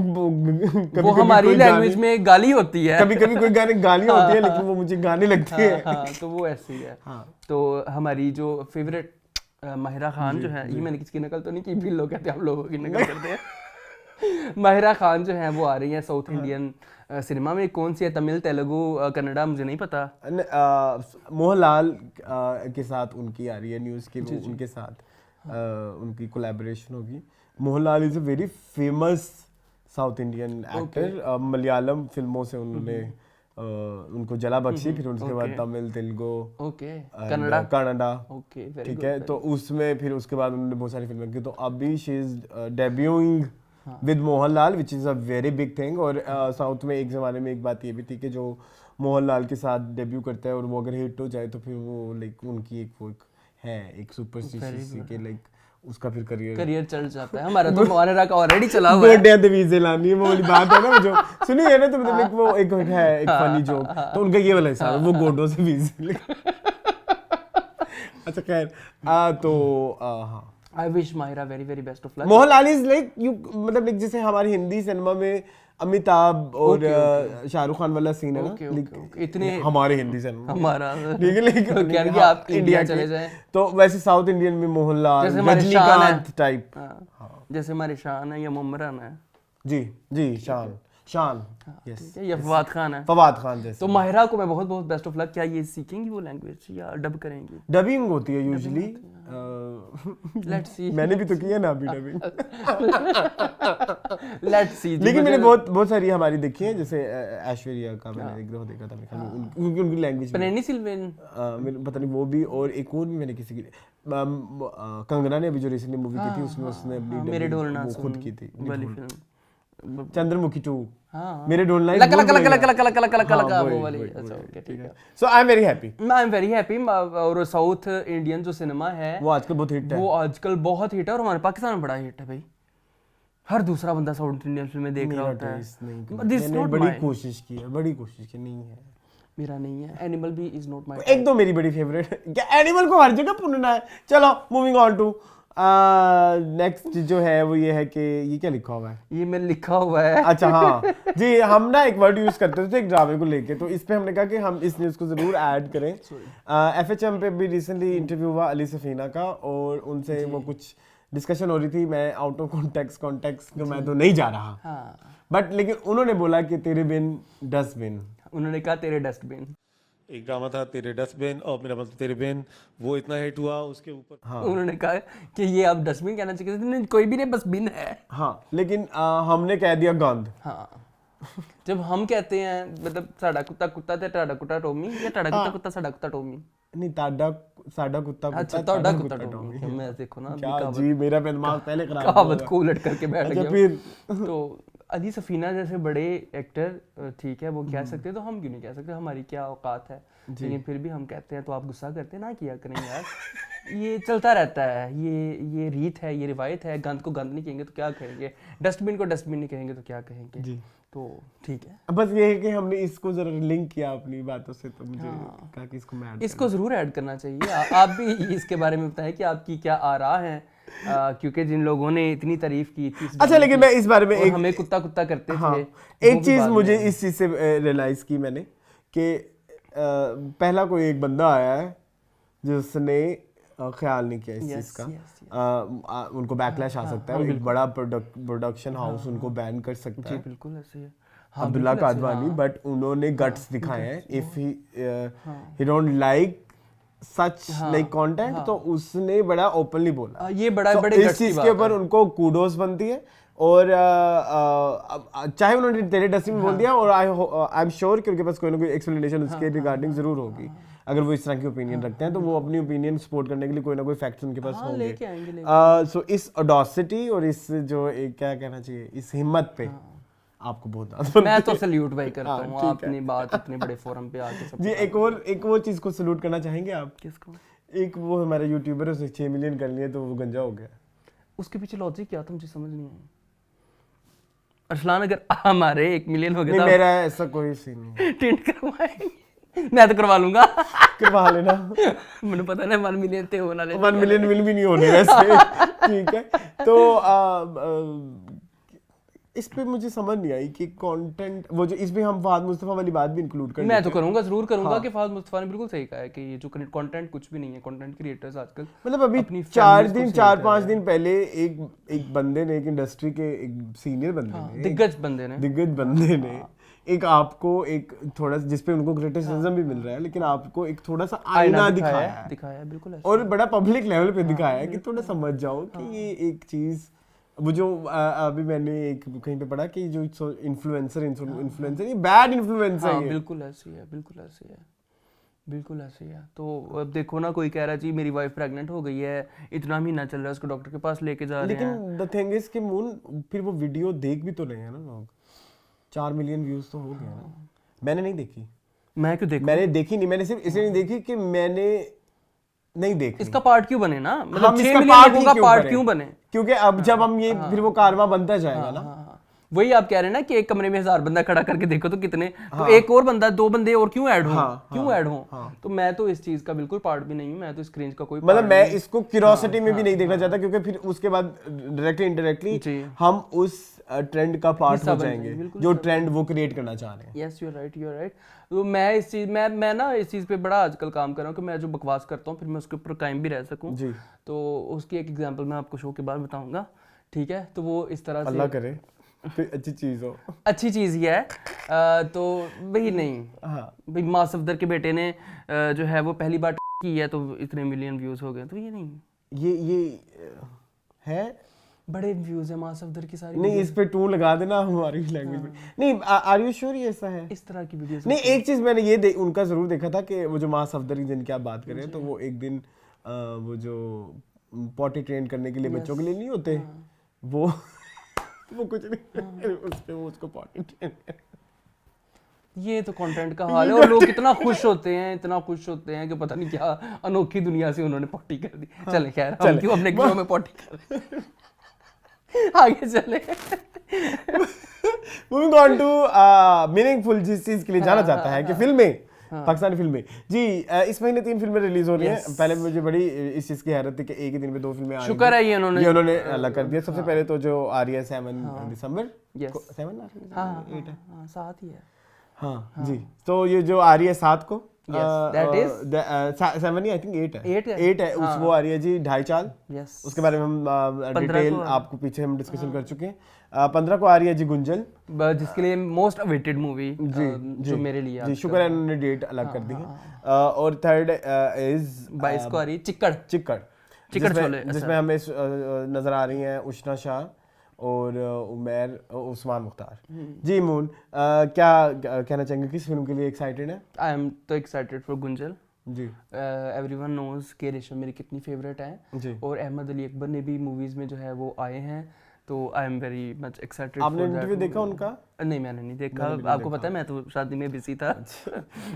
वो हमारी लैंग्वेज में गाली होती है। कभी कभी कोई गाने गालियां होती है लेकिन वो मुझे गाने लगती है। हाँ, तो वो ऐसे ही है। तो हमारी जो फेवरेट माहिरा खान जो है, ये मैंने किसी की नकल तो नहीं की, भी लोग कहते हैं हम लोगों की नकल करते हैं। माहिरा खान जो है वो आ रही है साउथ इंडियन सिनेमा में। कौन सी है, तमिल, तेलुगु, कन्नड़ा, मुझे नहीं पता। मोहनलाल के साथ उनकी आ रही है न्यूज़ की, वो उनके साथ उनकी कोलैबोरेशन होगी। Mohanlal is a very famous south Indian actor. Malayalam फिल्मों से उन्होंने उनको जला बख्शी, फिर उसके बाद तमिल, तेलुगु, ओके, कन्नड़ा, ओके, ठीक है। तो उसमें फिर उसके बाद उन्होंने बहुत सारी फिल्में की। तो अभी she is debuting with Mohanlal which is a very big thing. और साउथ में एक ज़माने में एक बात ये भी थी कि जो मोहनलाल के साथ डेब्यू करता है और वो अगर हिट हो जाए तो फिर वो लाइक उनकी एक सुपरस्टिशियस के लाइक उसका फिर करियर चल जाता है। हमारा तो माहिरा का ऑलरेडी चला हुआ है। गोडियां दवीजे लानी है, वो वाली बात है ना जो सुनी है ना, तो मतलब एक वो एक है एक फनी जोक, तो उनका ये वाला हिसाब है, वो गोडों से वीजे। अच्छा खैर, तो हाँ, I wish Mahira very very best of luck. Mohanlal is like you, मतलब like जैसे हमारी हिंदी सिनेमा में अमिताभ और शाहरुख खान वाला सीन है ना, इतने हमारे हिंदी सिनेमा हमारा ठीक है, लेकिन क्या कि आप इंडिया चले जाएं तो वैसे साउथ इंडियन में मोहनलाल, जैसे हमारे शान रजनीकांत टाइप, जैसे हमारे शान है या मुमरान है, जी जी, शान यस, ठीक है, ये फवाद खान है। फवाद खान जैसे। तो माहिरा को मैं बहुत बहुत बेस्ट ऑफ लक। क्या ये सीखेंगी वो लैंग्वेज या डब करेंगी? डबिंग होती है यूजुअली। Let's see. मैंने भी तो किया ना अभी डबिंग। Let's see. लेकिन मैंने बहुत सारी हमारी देखी है, जैसे ऐश्वर्या का मैंने एक दो देखा था, उनकी लैंग्वेज पनेनी सिल्वेन, मेरे पता नहीं वो भी, और एक और भी मैंने किसी की कंगना ने अभी जो रिसेंटली मूवी की थी उसमें उसने अपनी मेरे dubbing ढोलना वो खुद की थी वाली फिल्म, चंद्रमुखी 2। हाँ, मेरे ढोलना लक लक लक लक लक लक लक लक लक वो वाली। अच्छा ओके, ठीक है। So I am very happy. I am very happy. और साउथ इंडियन जो सिनेमा है वो आजकल बहुत हिट है। वो आजकल बहुत हिट है, और हमारे पाकिस्तान में बड़ा हिट है भाई। हर दूसरा बंदा साउथ इंडियन फिल्में देख रहा होता है। मैंने बड़ी कोशिश की है, नहीं है मेरा नहीं है। एनिमल भी इज नॉट माय। एक दो मेरी बड़ी फेवरेट है। क्या एनिमल को हर जगह पुनना है? चलो मूविंग ऑन टू नेक्स्ट जो है वो ये है कि ये क्या लिखा हुआ है? ये मैंने लिखा हुआ है। अच्छा हाँ जी, हम ना एक वर्ड यूज करते थे एक ड्रामे को लेके, तो इस पे हमने कहा कि हम इस न्यूज़ को जरूर ऐड करें। FHM पे भी रिसेंटली इंटरव्यू हुआ अली सफीना का, और उनसे वो कुछ डिस्कशन हो रही थी। मैं आउट ऑफ कॉन्टेक्स्ट मैं तो नहीं जा रहा, हाँ, बट लेकिन उन्होंने बोला कि तेरे बिन डस्टबिन। उन्होंने कहा तेरे डस्टबिन। एक ड्रामा था तेरे डस्टबिन, और मेरा मतलब तेरे बिन, वो इतना हिट हुआ उसके ऊपर। हाँ उन्होंने कहा कि ये आप डस्टबिन कहना चाहिए थे, नहीं, कोई भी नहीं, बस बिन है। हाँ, लेकिन हमने कह दिया गंद। हाँ, जब हम कहते हैं मतलब साडा कुत्ता कुत्ता ते टाडा कुत्ता टोमी, या टाडा कुत्ता कुत्ता साडा कुत्ता टोमी। नहीं, साडा कुत्ता अच्छा, टाडा कुत्ता टोमी। मैं देखो ना क्या जी, मेरा दिमाग पहले खराब हो कहावत गया। को उलट करके बैठ अच्छा, गया। फिर तो अली सफीना जैसे बड़े एक्टर, ठीक है, वो कह सकते हैं, तो हम क्यों नहीं कह सकते? हमारी क्या औकात है? लेकिन फिर भी हम कहते हैं, तो आप गुस्सा करते ना किया करें यार। ये चलता रहता है, ये रीत है, ये रिवायत है। गंद को गंद नहीं कहेंगे तो क्या कहेंगे? डस्टबिन को डस्टबिन नहीं कहेंगे तो क्या कहेंगे? जी, तो ठीक है, बस ये है कि हमने इसको जरा लिंक किया अपनी बातों से, तो मुझे कहा कि इसको मैं ऐड इसको जरूर ऐड करना चाहिए। आप भी इसके बारे में बताएं कि आपकी क्या आरा है, क्योंकि जिन लोगों ने इतनी तारीफ की थी अच्छा, लेकिन मैं इस बारे में और हमें कुत्ता कुत्ता करते हाँ, थे, एक चीज मुझे इस चीज से रियलाइज की मैंने कि पहला कोई एक बंदा आया है जिसने ख्याल नहीं किया इस चीज का। उनको बैकलैश आ सकता है, एक बड़ा प्रोडक्शन हाउस उनको बैन कर सकता है। बिल्कुल ऐसे है। अब्दुल्ला कादवानी, बट उन्होंने गट्स दिखाए हैं। If he don't like such like content, तो उसने बड़ा ओपनली बोला। ये बड़ा बड़े इस चीज के ऊपर उनको कूडोस बनती है, और चाहे उन्होंने तेरे डस्टबिन बोल दिया, और आई एम श्योर कि उनके पास कोई ना कोई एक्सप्लेनेशन उसके रिगार्डिंग जरूर होगी। अगर वो इस तरह की ओपिनियन रखते हैं, तो वो अपनी ओपिनियन सपोर्ट करने के लिए कोई ना कोई फैक्ट्स उनके पास होंगे। सो इस ऑडेसिटी और इस जो एक क्या कहना चाहिए, इस हिम्मत पे आपको बहुत मैं तो सैल्यूट भाई करता हूँ। अपनी बात इतने बड़े फोरम पे आके सब जी। एक और चीज को सैल्यूट करना चाहेंगे आप? किसको? एक वो हमारा यूट्यूबर है, उसने 6 मिलियन कर लिए तो वो गंजा हो गया। उसके पीछे लॉजिक क्या था मुझे समझ नहीं आई। अरसलान, अगर हमारे 1 मिलियन हो गया, मेरा ऐसा कोई सीन नहीं। टिंट करवाएंगे, मैं तो करवा लूंगा। करवा लेना। मुझे पता नहीं 1 मिलियन थे होना, 1 मिलियन विल भी नहीं होने वैसे। ठीक है, तो इस पे मुझे समझ नहीं आई कि कंटेंट वो जो इसमें हम फहद मुस्तफा वाली बात भी इंक्लूड कर। मैं तो करूंगा, जरूर करूंगा कि फहद मुस्तफा ने बिल्कुल सही कहा है कि ये जो कंटेंट कुछ भी नहीं है। कंटेंट क्रिएटर्स आजकल मतलब अभी 4-5 दिन पहले एक बंदे ने, एक इंडस्ट्री के एक सीनियर बंदे ने, दिग्गज बंदे ने एक आपको एक थोड़ा जिसपे उनको क्रिटिसिज्म भी मिल रहा है, लेकिन आपको एक थोड़ा सा आईना दिखाया बिल्कुल ऐसे। और बड़ा पब्लिक लेवल पे दिखाया है कि थोड़ा समझ जाओ कि ये एक चीज, वो जो अभी मैंने एक कहीं पे पढ़ा कि जो इन्फ्लुएंसर ये बैड इन्फ्लुएंसर है। बिल्कुल ऐसी है, बिल्कुल ऐसी है। तो अब देखो ना, कोई कह रहा है जी मेरी वाइफ प्रेग्नेंट हो गई है, इतना महीना चल रहा है, उसको डॉक्टर के पास लेके जा रहे हैं। लेकिन द थिंग इज कि मून फिर वो वीडियो देख भी तो रहे हैं ना लोग। 4 मिलियन व्यूज तो हो गया ना। मैंने नहीं देखी। मैं क्यों देखूं? मैंने देखी नहीं, मैंने सिर्फ इसलिए नहीं देखी कि मैंने नहीं देखी। इसका पार्ट क्यों बने ना, मतलब 6 इसका मिलियन लोगों का पार्ट क्यों बने? क्योंकि अब जब हम ये फिर वो कारवां बनता जाएगा ना। वही आप कह रहे हैं ना कि एक कमरे में 1000 बंदा खड़ा करके देखो तो कितने, तो एक और बंदा, 2 बंदे और क्यों ऐड हो? तो मैं तो इस चीज का बिल्कुल पार्ट भी नहीं हूं। मैं तो इस क्रिंज का कोई मतलब मैं इसको क्यूरियोसिटी में भी नहीं देखना चाहता, क्योंकि फिर उसके बाद डायरेक्टली इनडायरेक्टली हम उस ट्रेंड का पार्ट हो जाएंगे जो ट्रेंड वो क्रिएट करना चाह रहे हैं। Yes, you are right. तो मैं इस चीज मैं ना इस चीज पे बड़ा आजकल काम कर रहा हूँ कि मैं जो बकवास करता हूँ फिर मैं उसके ऊपर कायम भी रह सकूँ जी। तो उसकी एक एग्जांपल मैं आपको शो के बाद बताऊंगा, ठीक है? तो वो इस तरह से, अल्लाह करे। कोई अच्छी चीज हो। अच्छी चीज़ ही है। तो वही नहीं, हाँ भाई माँ सफदर के बेटे ने जो है वो पहली बार की है तो इतने मिलियन व्यूज़ हो गए, तो ये नहीं, ये है बड़े व्यूज़ है माँ सफदर की सारी नहीं, इस पे टू लगा देना हमारी लैंग्वेज में। नहीं, आर यू श्योर ये ऐसा है? इस तरह की वीडियोस। नहीं, एक चीज मैंने ये उनका जरूर देखा था कि वो जो माँ सफदर जिनकी आप बात कर रहे हैं, तो वो एक दिन वो जो पॉटी ट्रेन करने के लिए बच्चों के लिए नहीं होते, वो कुछ नहीं उस पे वो उसको पॉटी ट्रेन ये तो कंटेंट का हाल है, और लोग इतना खुश होते हैं, इतना खुश होते हैं कि पता नहीं क्या अनोखी दुनिया से उन्होंने पॉटी कर दी। चले खैर, हम क्यों अपने घरों में पॉटी कर रहे हैं? आगे चले। मूविंग ऑन टू मीनिंगफुल, जिस चीज के लिए जाना जाता है कि फिल्में, पाकिस्तानी फिल्में जी। इस महीने 3 फिल्में रिलीज हो रही हैं। पहले मुझे बड़ी इस चीज की हैरत थी कि एक ही दिन में 2 फिल्में आई। शुक्र है ये उन्होंने अलग कर दिया। सबसे पहले तो जो आ रही है 7 दिसंबर, 7 हाँ, साथ ही है। हाँ जी, तो ये जो आ रही है 7 को, that is 7 he, I think 8 है, 8 है उस वो आ रही है जी, ढाई चाल। यस, उसके बारे में हम डिटेल आपको पीछे हम डिस्कशन कर चुके हैं। 15 को आ रही है जी गुंजल, जिसके लिए मोस्ट अवेटेड मूवी जो मेरे लिए जी, शुक्र है उन्होंने डेट अलग कर दी है। और थर्ड इज 22 को आ रही है चिक्कड़ छोले, जिसमें हमें नजर आ रही हैं उष्णा शाह और उस्मान मुख्तार जी। मून, क्या कहना चाहेंगे, किस फिल्म के लिए एक्साइटेड है? आई एम तो excited for Gunjal ji. Everyone knows कि रेशम मेरी कितनी फेवरेट है जी। और अहमद अली अकबर ने भी मूवीज में जो है वो आए हैं, तो आई एम वेरी मच एक्साइटेड। आपने इंटरव्यू देखा उनका? नहीं, मैंने नहीं देखा। आपको पता है मैं तो शादी में बिजी था।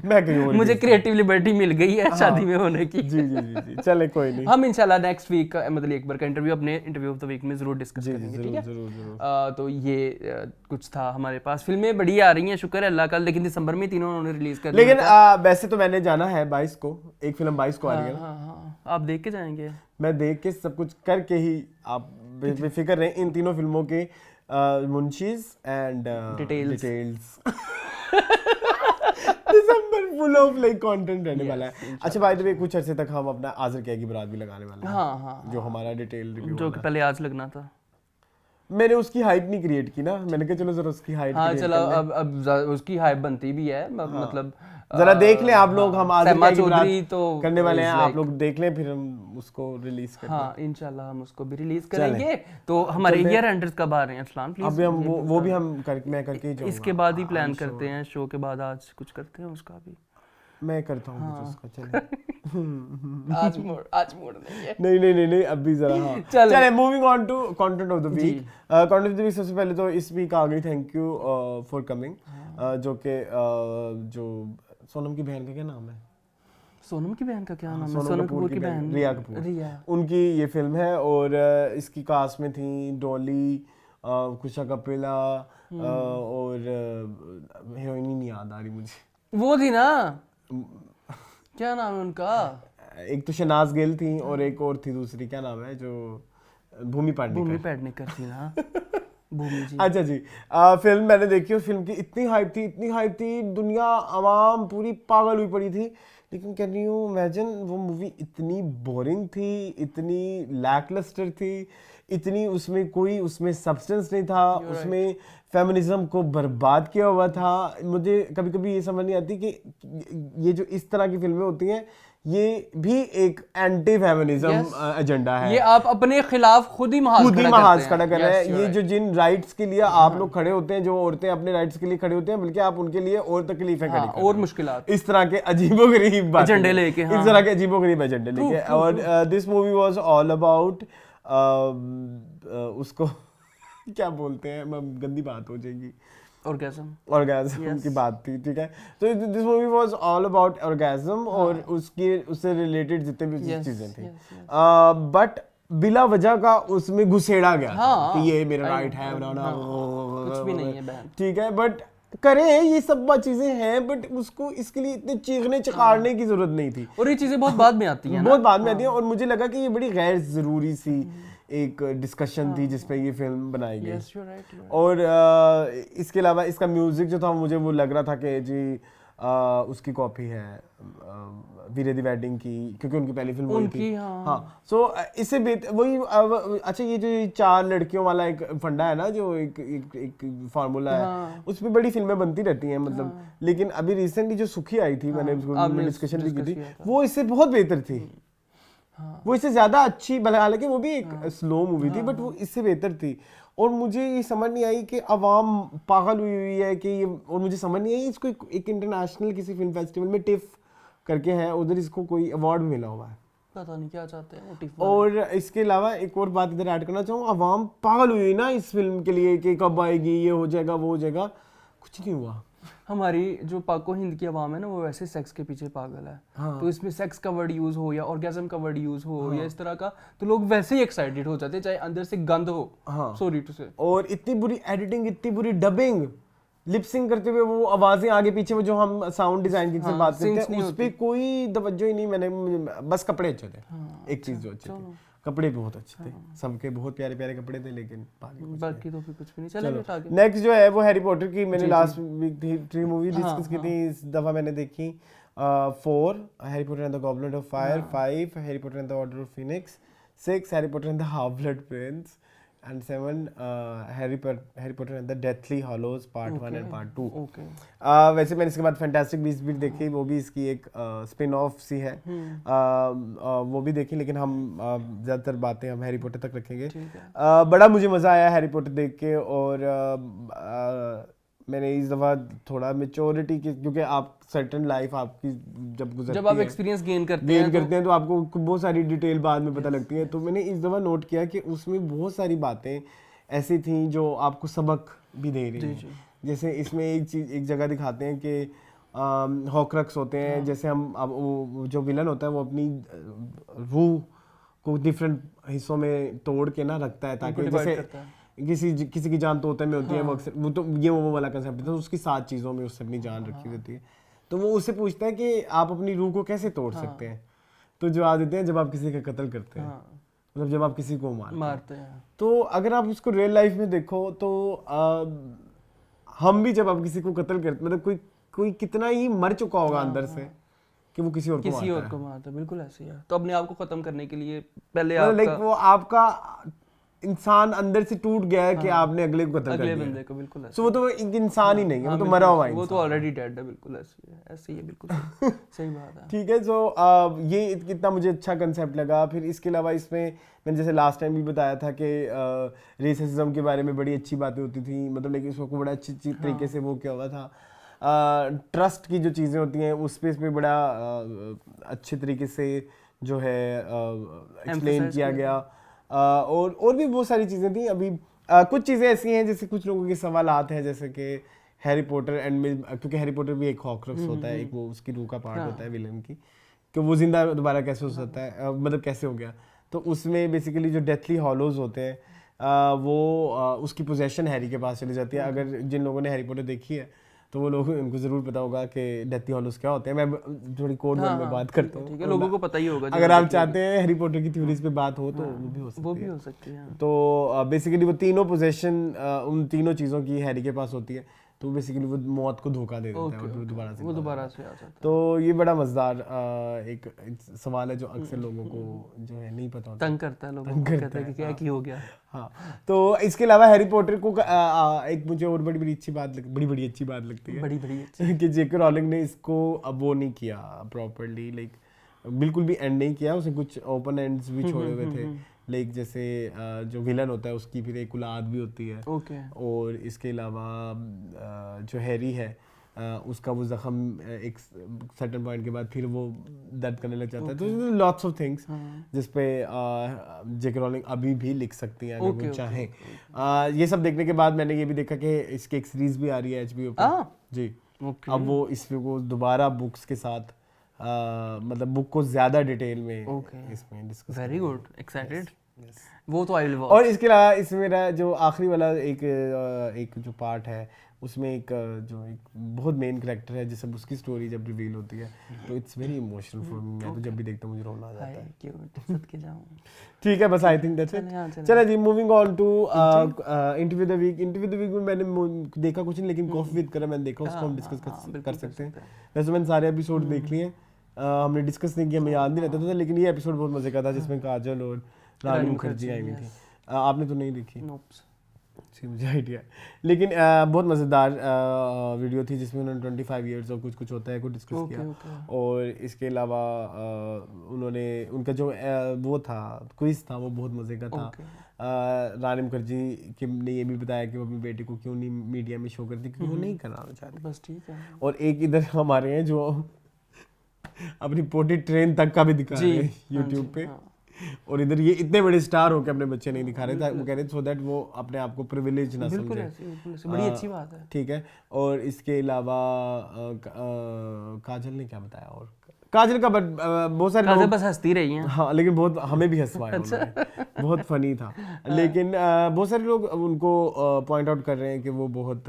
मैं कहीं और मुझे क्रिएटिव लिबर्टी मिल गई है शादी में होने की। जी जी जी जी, चले कोई नहीं, हम इंशाल्लाह नेक्स्ट वीक अहमद अली अकबर का इंटरव्यू अपने इंटरव्यू ऑफ द वीक में जरूर डिस्कस करेंगे, ठीक है? जरूर। तो ये कुछ था हमारे पास। फिल्में बड़ी आ रही हैं, शुक्र है अल्लाह का, लेकिन दिसंबर में तीनों उन्होंने रिलीज कर लेकिन वैसे तो मैंने जाना है 22 को, एक फिल्म 22 को आ रही है। हाँ, आप देख के जाएंगे? मैं देख के सब कुछ करके ही, आप बेफिक्र रहें, इन तीनों फिल्मों के मुंशीज एंड डिटेल्स दिसंबर फुल ऑफ लाइक कंटेंट रहने वाला है। अच्छा, बाय द वे कुछ अरसे तक हम अपना आज़र क्या की बारात भी लगाने वाले हैं। हाँ, जो हमारा डिटेल रिव्यू, जो कि पहले आज लगना था। मैंने उसकी हाइप नहीं क्रिएट की ना, मैंने कहा चलो जरा उसकी हाइप। हाँ चलो, अब उसकी हाइप बनती भी है, मतलब जरा देख लें आप लोग, हम आज़र क्या की चौधरी बारात तो करने वाले हैं, आप लोग देख लें, फिर हम उसको रिलीज करेंगे। हाँ इंशाल्लाह हम उसको भी रिलीज करेंगे। तो हमारे ईयर एंडर्स कब आ रहे हैं अरसलान प्लीज? अभी हम वो भी हम मैं करके ही जाऊंगा। इसके बाद ही प्लान करते हैं, शो के बाद आज कुछ करते हैं उसका भी। मैं करता हूँ कुछ उसका, चले। आज मोड़ नहीं है। नहीं अभी जरा। हाँ चले, moving on to content of the week. Content of the week सबसे पहले तो इस वीक आ गई, थैंक यू फॉर कमिंग, जो कि जो सोनम की बहन का क्या नाम है? सोनम की बहन का क्या नाम है? सोनम कपूर की बहन रिया कपूर, रिया, उनकी ये फिल्म है। और इसकी कास्ट में थी डॉली, कुशा कपिला, और हीरोइन नहीं याद आ रही मुझे, वो थी ना, क्या नाम है उनका? एक तो शहनाज गिल थी और एक और थी दूसरी, क्या नाम है, जो भूमि पेडनेकर थी ना। भूमि जी। अच्छा जी, फिल्म मैंने देखी और फिल्म की इतनी हाइप थी, दुनिया आवाम पूरी पागल हुई पड़ी थी। लेकिन कैन यू इमेजिन, वो मूवी इतनी बोरिंग थी, इतनी लैकलस्टर थी, इतनी उसमें सब्सटेंस नहीं था, उसमें फेमिनिज्म को बर्बाद किया हुआ था। मुझे कभी कभी ये समझ नहीं आती कि ये जो इस तरह की फिल्में होती हैं, ये भी एक एंटी फेमिनिज्म एजेंडा है। ये आप अपने खिलाफ खुद ही महाज खड़ा कर रहे हैं। ये जो जिन राइट्स के लिए आप लोग खड़े होते हैं, जो औरतें अपने राइट्स के लिए खड़े होते हैं, बल्कि आप उनके लिए और तकलीफें खड़ी करते हैं, और मुश्किलात, इस तरह के अजीबोगरीब एजेंडे लेके, इस तरह के अजीबोगरीब एजेंडे लेके। और this movie was all about उसको क्या बोलते हैं, गंदी बात हो जाएगी, ऑर्गेज़म की बात थी, ठीक है? तो this movie was all about orgasm और उससे रिलेटेड जितने भी चीजें थी, बट बिला वजह का उसमें घुसेड़ा गया कि ये मेरा राइट है, कुछ भी नहीं है बहन, ठीक है? बट करें, ये सब चीजें हैं, बट उसको इसके लिए इतने चीखने चकाड़ने की जरूरत नहीं थी। और ये चीजें बहुत बाद में आती हैं, बहुत बाद में आती हैं। और मुझे लगा कि ये बड़ी गैर जरूरी सी एक डिस्कशन थी जिसपे ये फिल्म बनाई गई। और इसके अलावा इसका म्यूजिक जो था, मुझे वो लग रहा था कि जी उसकी कॉपी है वीरे दी वेडिंग की, क्योंकि उनकी पहली फिल्म वही थी। उनकी, हाँ। हाँ, सो इससे बेहतर वही अच्छा, ये जो 4 लड़कियों वाला एक फंडा है ना, जो एक फार्मूला है, उस पे बड़ी फिल्में बनती रहती हैं मतलब। लेकिन अभी रिसेंटली जो सुखी आई थी, मैंने उसको डिस्कशन भी की थी, वो इससे बहुत बेहतर थी। वो इससे ज्यादा अच्छी, भले हालांकि वो भी एक स्लो मूवी थी, बट वो इससे बेहतर थी। और मुझे ये समझ नहीं आई कि अवाम पागल हुई हुई है कि ये, और मुझे समझ नहीं आई इसको एक इंटरनेशनल किसी फिल्म फेस्टिवल में टिफ करके है, उधर इसको कोई अवार्ड मिला हुआ है, पता नहीं क्या चाहते हैं मोटिव। और इसके अलावा एक और बात इधर ऐड करना चाहूँ, अवाम पागल हुई हुई ना इस फिल्म के लिए कि कब आएगी, ये हो जाएगा, वो हो जाएगा, कुछ नहीं हुआ। हमारी जो पाको हिंद की आवाम है ना, वो वैसे सेक्स के पीछे पागल है। तो इसमें सेक्स का वर्ड यूज हो या ऑर्गेज्म का वर्ड यूज हो या इस तरह का, तो लोग वैसे ही एक्साइटेड हो जाते हैं, चाहे अंदर से गंद हो। सॉरी टू से। और इतनी बुरी एडिटिंग, इतनी बुरी डबिंग, लिपसिंग करते हुए वो आवाजें आगे पीछे, वो जो हम साउंड डिजाइन की से बात करते हैं, उस पे कोई तवज्जो ही नहीं। मैंने बस कपड़े अच्छे थे, एक चीज जो अच्छी थी, कपड़े बहुत अच्छे थे, सबके बहुत प्यारे प्यारे कपड़े थे, लेकिन बाकी तो भी कुछ भी नहीं। चलेंगे आगे। नेक्स्ट जो है वो हैरी पॉटर की, मैंने लास्ट वीक 3 मूवी डिस्कस की थी, इस दफा मैंने देखी 4 Harry Potter and the goblet of fire, 5 Harry Potter and the order of Phoenix, 6 Harry Potter and the half blood Prince, and 7 Harry Potter and the Deathly Hallows Part 1 and Part 2. वैसे मैंने इसके बाद fantastic beast भी देखी, वो भी इसकी एक स्पिन ऑफ सी है, वो भी देखी, लेकिन हम ज़्यादातर बातें हम हैरी पॉटर तक रखेंगे। बड़ा मुझे मज़ा आया हैरी पॉटर देख के, और मैंने इस दफ़ा थोड़ा मेच्योरिटी की, क्योंकि आप सर्टेन लाइफ आपकी जब आप एक्सपीरियंस गेन करते हैं तो आपको बहुत सारी डिटेल बाद में पता लगती है। तो मैंने इस दफ़ा नोट किया कि उसमें बहुत सारी बातें ऐसी थी जो आपको सबक भी दे रही हैं। जैसे इसमें एक जगह दिखाते हैं कि हॉक्रक्स होते हैं, जैसे हम अब जो विलन होता है वो अपनी रूह को डिफरेंट हिस्सों में तोड़ के ना रखता है, ताकि जैसे किसी की जान तोते में होती है, वो अक्सर वो वाला कंसेप्ट है, तो उसकी 7 चीज़ों में उससे अपनी जान रखी होती है। तो वो उससे पूछता है कि आप अपनी रूह को कैसे तोड़ सकते हैं, तो जवाब देते हैं जब आप किसी का कत्ल करते हैं, मतलब जब आप किसी को मारते हैं। तो अगर आप उसको रियल लाइफ में देखो तो हम भी जब आप किसी को कत्ल करते, मतलब कोई कितना ही मर चुका होगा अंदर से कि वो किसी और को मारता है। बिल्कुल ऐसे ही है। तो अपने आप को खत्म करने के लिए पहले वो आपका इंसान अंदर से टूट गया है कि आपने अगले को कत्ल कर दिया, बंदे को। बिल्कुल ऐसे। वो तो एक इंसान ही नहीं है, वो तो मरा हुआ है, वो तो ऑलरेडी डेड है। बिल्कुल ऐसे ही है, बिल्कुल सही बात है। ठीक है, सो ये इतना मुझे अच्छा कंसेप्ट लगा। फिर इसके अलावा इसमें मैंने जैसे लास्ट टाइम भी बताया था कि रेसिज्म के बारे में बड़ी अच्छी बातें होती थी, मतलब लेकिन उसको बड़ा अच्छी तरीके से वो क्या हुआ था, ट्रस्ट की जो चीज़ें होती हैं उस पे इसमें बड़ा अच्छे तरीके से जो है एक्सप्लेन किया गया। और भी बहुत सारी चीज़ें थी। अभी कुछ चीज़ें ऐसी हैं जैसे कुछ लोगों के सवालात हैं, जैसे कि हैरी पॉटर एंड में, क्योंकि हैरी पॉटर भी एक हॉक्रक्स होता है, एक वो उसकी रूह का पार्ट होता है विलन की, कि वो जिंदा दोबारा कैसे हो सकता है, मतलब कैसे हो गया। तो उसमें बेसिकली जो डेथली हॉलोज होते हैं वो उसकी पोजेशन हैरी के पास चली जाती है। अगर जिन लोगों ने हैरी पॉटर देखी है तो वो लोग, उनको जरूर पता होगा कि डेथली हॉलोज क्या होते हैं। मैं थोड़ी कोड वर्ड में बात करता हूँ, ठीक है, लोगों को पता ही होगा। अगर आप चाहते हैं हैरी पॉटर की थ्योरीज पे बात हो तो वो भी हो सकती है। तो बेसिकली वो तीनों पोजेशन उन तीनों चीज़ों की हैरी के पास होती है, तो बेसिकली वो मौत को धोखा दे देता है, वो दोबारा से आ जाता है। तो ये बड़ा मजेदार एक सवाल है जो अक्सर लोगों को जो है नहीं पता होता, तंग करता है, लोगों को कहता है कि क्या की हो गया। हाँ, तो इसके अलावा हैरी पॉटर को एक मुझे और बड़ी अच्छी बात लगती है कि जेके रॉलिंग ने इसको अब वो नहीं किया प्रॉपर्ली, लाइक बिल्कुल भी एंड नहीं किया, उसने कुछ ओपन एंड्स भी छोड़े हुए थे। लाइक जैसे जो विलन होता है उसकी फिर एक औलाद भी होती है, और इसके अलावा जो हैरी है उसका वो जख्म एक सर्टेन पॉइंट के बाद फिर वो दर्द करने लग जाता है। तो लॉट्स ऑफ थिंग्स जिसपे जेके रॉलिंग अभी भी लिख सकती हैं अगर वो चाहें। ये सब देखने के बाद मैंने ये भी देखा कि इसकी एक सीरीज भी आ रही है HBO पे जी। अब वो इसको दोबारा बुक्स के साथ मतलब बुक को ज्यादा डिटेल में इसमें डिस्कस। Very good, excited. वो तो आई विल वॉच। और इसके अलावा इसमें मेरा जो आखिरी वाला एक जो पार्ट है उसमें एक जो एक बहुत मेन कैरेक्टर है जिससे उसकी स्टोरी जब रिवील होती है तो it's very emotional for me. मैं तो जब भी देखता हूँ मुझे रोना आ जाता है। क्यूट सदके जाऊं। ठीक है बस आई थिंक दैट्स इट। चलो जी moving on to interview the week. Interview the week में मैंने देखा कुछ नहीं लेकिन कॉफी विद करण मैंने देखा, उसको हम डिस्कस कर सकते हैं। वैसे मैंने सारे एपिसोड देख लिए, हमने डिस्कस नहीं किया, हमें याद नहीं रहता था, लेकिन ये एपिसोड बहुत मजे का था जिसमें काजल और रानी मुखर्जी आई हुई थी। आपने तो नहीं देखी? जी मुझे आइडिया है, लेकिन बहुत मज़ेदार वीडियो थी जिसमें उन्होंने 25 इयर्स और कुछ होता है को डिस्कस किया। और इसके अलावा उन्होंने उनका जो वो था क्विज था वो बहुत मज़े का था। रानी मुखर्जी ने ये भी बताया कि वो अपनी बेटी को क्यों नहीं मीडिया में शो करती, क्योंकि वो नहीं कराना चाहती। बस ठीक है। और एक इधर हमारे हैं जो अपनी पोटी ट्रेन तक का भी दिखा रहे हैं यूट्यूब पे, और इधर ये इतने बड़े स्टार होकर अपने बच्चे नहीं दिखा रहे थे, वो कह रहे थे सो दैट वो अपने आप को प्रिविलेज ना समझे। बड़ी अच्छी बात है। ठीक है। और इसके अलावा काजल ने क्या बताया? और काजल का बहुत सारे लोग बस हंसती रही हैं। हाँ, लेकिन बहुत हमें भी हंसवाया उन्होंने, बहुत फनी था। लेकिन बहुत सारे लोग उनको पॉइंट आउट कर रहे हैं कि वो बहुत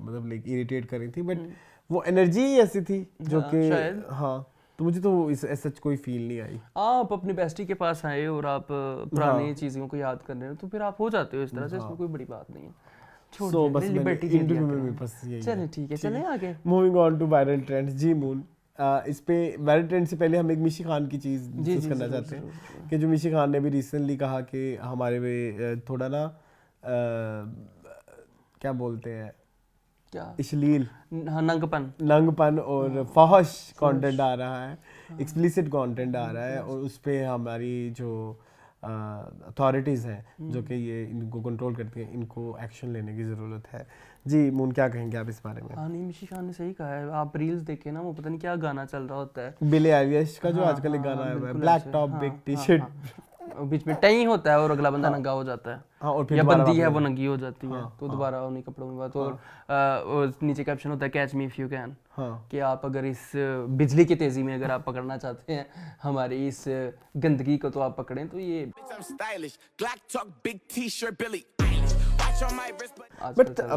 मतलब लाइक इरिटेट कर रही थी, बट वो एनर्जी ही ऐसी थी जो कि हाँ, तो मुझे तो सच कोई फील नहीं आई। आप अपने बेस्टी के पास आए और आप पुरानी चीज़ों को याद कर रहे हो तो फिर आप हो जाते हो इस तरह से, इसमें कोई बड़ी बात नहीं है। सो बस इंटरव्यू में बस यही। चलें ठीक है, चलें आगे। Moving on to viral trends. जी मून, इस पे वायरल ट्रेंड से पहले हम एक मिशी खान की चीज़ डिस्कस करना चाहते हैं कि जो मिशी खान ने भी रिसेंटली कहा कि हमारे में थोड़ा ना क्या बोलते हैं, क्या अश्लील नंगपन और फहश कंटेंट आ रहा है, एक्सप्लिसिट कंटेंट आ रहा है, और उस पे हमारी जो अथॉरिटीज़ हैं जो कि ये इनको कंट्रोल करती हैं, इनको एक्शन लेने की ज़रूरत है। जी मून, क्या कहेंगे आप इस बारे में? हाँ, नहीं मिशी खान ने सही कहा है। आप रील्स देखे ना, वो पता नहीं क्या गाना चल रहा होता है, बिली आइलिश का जो आजकल एक गाना है, black top big T shirt, बीच में टई होता है और अगला बंदा नंगा हो जाता है, और फिर या बंदी है वो नंगी हो जाती है, तो दोबारा उन्हीं कपड़ों में बात। और नीचे कैप्शन होता है catch me if you can, कि आप अगर इस बिजली की तेजी में अगर आप पकड़ना चाहते हैं हमारी इस गंदगी को तो आप पकड़ें। तो ये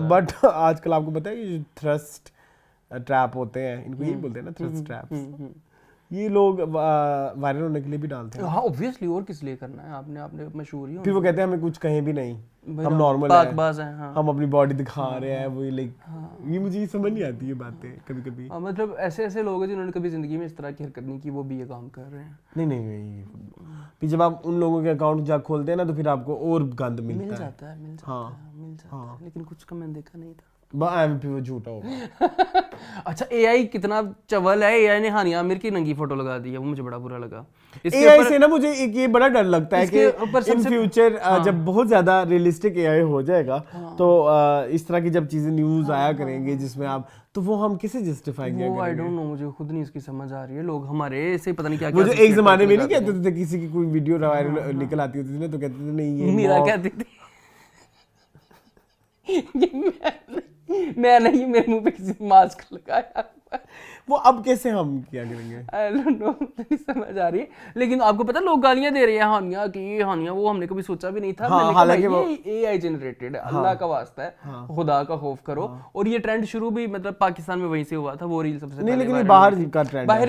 बट आजकल आपको पता है कि थ्रस्ट ट्रैप होते हैं, इनको यही बोलते हैं ना, थ्रस्ट ट्रैप्स, ये लोग वायरल होने के लिए भी डालते हैं। हाँ ऑब्वियसली, और किस लिए करना है, आपने मशहूरी हो। फिर वो कहते हैं हमें कुछ कहीं भी नहीं, हम नॉर्मल हैं, हाँ। हम अपनी बॉडी दिखा रहे हैं, वो लाइक ये मुझे समझ नहीं आती ये बातें कभी कभी। मतलब ऐसे लोग हैं जिन्होंने कभी जिंदगी में इस तरह की हरकत नहीं की, वो भी ये काम कर रहे हैं। नहीं फिर जब आप उन लोगों के अकाउंट जा खोलते हैं ना तो फिर आपको और गंद मिल जाता है, लेकिन कुछ का मैंने देखा नहीं था। वो झूठा होगा। अच्छा, एआई कितना चवल है, एआई ने हानिया आमिर की नंगी फोटो लगा दी है, वो मुझे बड़ा बुरा लगा। एआई से ना मुझे एक ये बड़ा डर लगता है कि इन फ्यूचर जब बहुत ज्यादा रियलिस्टिक एआई हो जाएगा तो इस तरह की जब चीजें न्यूज आया करेंगे जिसमें आप, तो वो हम कैसे जस्टिफाई किया करेंगे? आई डोंट नो, मुझे खुद नहीं इसकी समझ आ रही है। लोग हमारे से पता नहीं क्या वो जो एक जमाने में नहीं कहते थे किसी की कोई वीडियो वायरल निकल आती होती थी ना तो कहते थे नहीं ये मीरा कहती थी मैं नहीं, मेरे मुंह पे किसी मास्क लगाया। वो अब कैसे हम क्या करेंगे? आई डोंट नो, नहीं समझ आ रही है। लेकिन आपको पता है लोग गालियां दे रहे हैं, हानिया वो हमने कभी सोचा भी नहीं था। हालांकि वो एआई जनरेटेड है, अल्लाह का वास्ता है, खुदा का खौफ करो। और ये ट्रेंड शुरू भी मतलब पाकिस्तान में वहीं से हुआ था, वो रील सबसे नहीं, लेकिन बाहर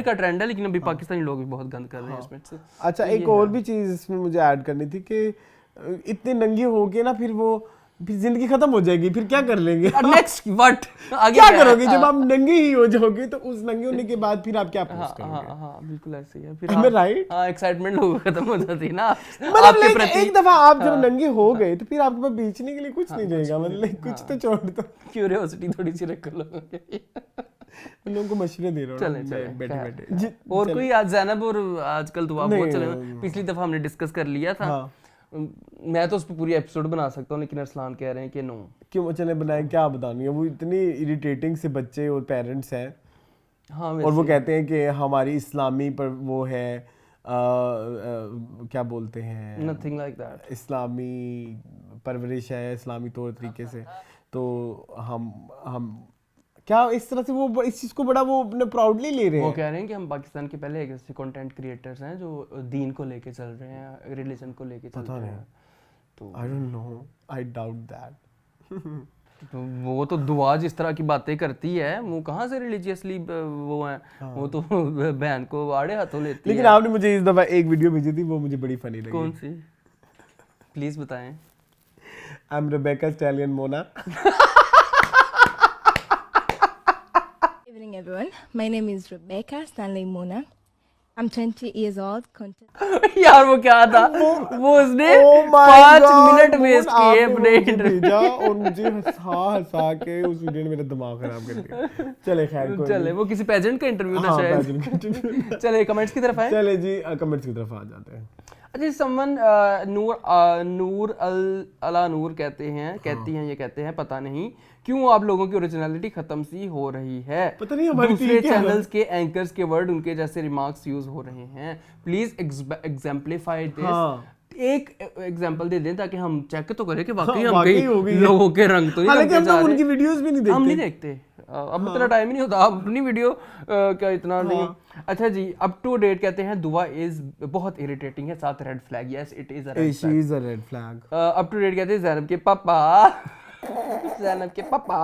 का ट्रेंड है, लेकिन अभी पाकिस्तानी लोग भी बहुत गंद कर रहे हैं इसमें से। अच्छा, एक और भी चीज इसमें मुझे ऐड करनी थी कि इतने नंगे हो के ना फिर जिंदगी खत्म हो जाएगी, फिर क्या कर लेंगे? नेक्स्ट व्हाट आगे क्या करोगे जब आप नंगे ही हो जाओगे? तो उस नंगे होने के बाद फिर आप क्या पोस्ट करोगे? हाँ बिल्कुल ऐसे ही है फिर। राइट, हाँ एक्साइटमेंट लोगों खत्म हो जाती है ना आपके प्रति। एक दफा आप जब नंगे हो गए तो फिर आपके पास बेचने के लिए कुछ नहीं रहेगा, मतलब कुछ तो छोड़ दो। क्यूरियोसिटी थोड़ी सी रख लो, उन लोगों को मशवरे दे रहा हूँ बैठे। और कोई आज ज़ैनब और आजकल तो आप बहुत चले, पिछली दफा हमने डिस्कस कर लिया था। मैं तो उस पर पूरी एपिसोड बना सकता हूँ, लेकिन अरसलान कह रहे हैं कि नो। क्यों चले बनाए, क्या बतानी है? वो इतनी इरिटेटिंग से बच्चे और पेरेंट्स हैं। हाँ, और वो कहते हैं कि हमारी इस्लामी पर वो है क्या बोलते हैं, नथिंग लाइक दैट, इस्लामी परवरिश है इस्लामी तौर तरीके से, तो हम क्या इस तरह से वो इस चीज को बड़ा वो अपने प्राउडली ले रहे वो हैं? कह रहे हैं कि हम पाकिस्तान के पहले एक ऐसे कंटेंट क्रिएटर्स हैं जो दीन को लेके चल रहे हैं, रिलीजन को लेके चल रहे हैं। तो I don't know, I doubt that. तो वो तो दुआ जिस तरह की बातें करती है, वो कहाँ से रिलीजियसली वो है, वो तो बहन को आड़े हाथों लेती लेकिन है। आपने मुझे इस दफा एक वीडियो भेजी थी, वो मुझे बड़ी फनी लगी। कौन सी? प्लीज बताएं। I am Rebecca stallion Mona. Evening everyone, my name is Rebecca Stanley Mona. I'm 20 years old. Content यार वो क्या था, वो उसने Oh my 5 God, minute Mohan, waste किए आपने अपने मुझे इंटरव्यू। भेजा और मुझे हंसा के उस वीडियो ने मेरा दिमाग खराब कर दिया। चले खैर कोई चले, वो किसी पेजेंट का इंटरव्यू था हाँ, शायद। pageant का interview। चले कमेंट्स की तरफ आए। चले जी कमेंट्स की तरफ आ जाते हैं। अच्छा, समवन नूर अला नूर कहती हैं ये कहते हैं पता नहीं क्यों आप लोगों की ओरिजिनलिटी खत्म सी हो रही है, पता नहीं हमारी दूसरे थी क्या? चैनल्स के एंकर्स के वर्ड उनके जैसे रिमार्क्स यूज हो रहे हैं, प्लीज एग्जाम्पलीफाई दिस। हाँ। एक एग्जांपल दे दें ताकि हम चेक तो करें कि वाकई हाँ, हम वाकई हो गई है। लोगों के रंग तो नहीं हालांकि हम रंगते जा लोग रहे। उनकी वीडियोस भी नहीं देखते। हम नहीं देखते, अब इतना टाइम ही नहीं होता, अब अपनी वीडियो क्या इतना नहीं। अच्छा जी, अप टू डेट कहते हैं दुआ इज बहुत इरिटेटिंग है, साथ red flag. Yes it is a red she is a red flag. Up to date कहते हैं जैनब के पापा जैनब के पापा।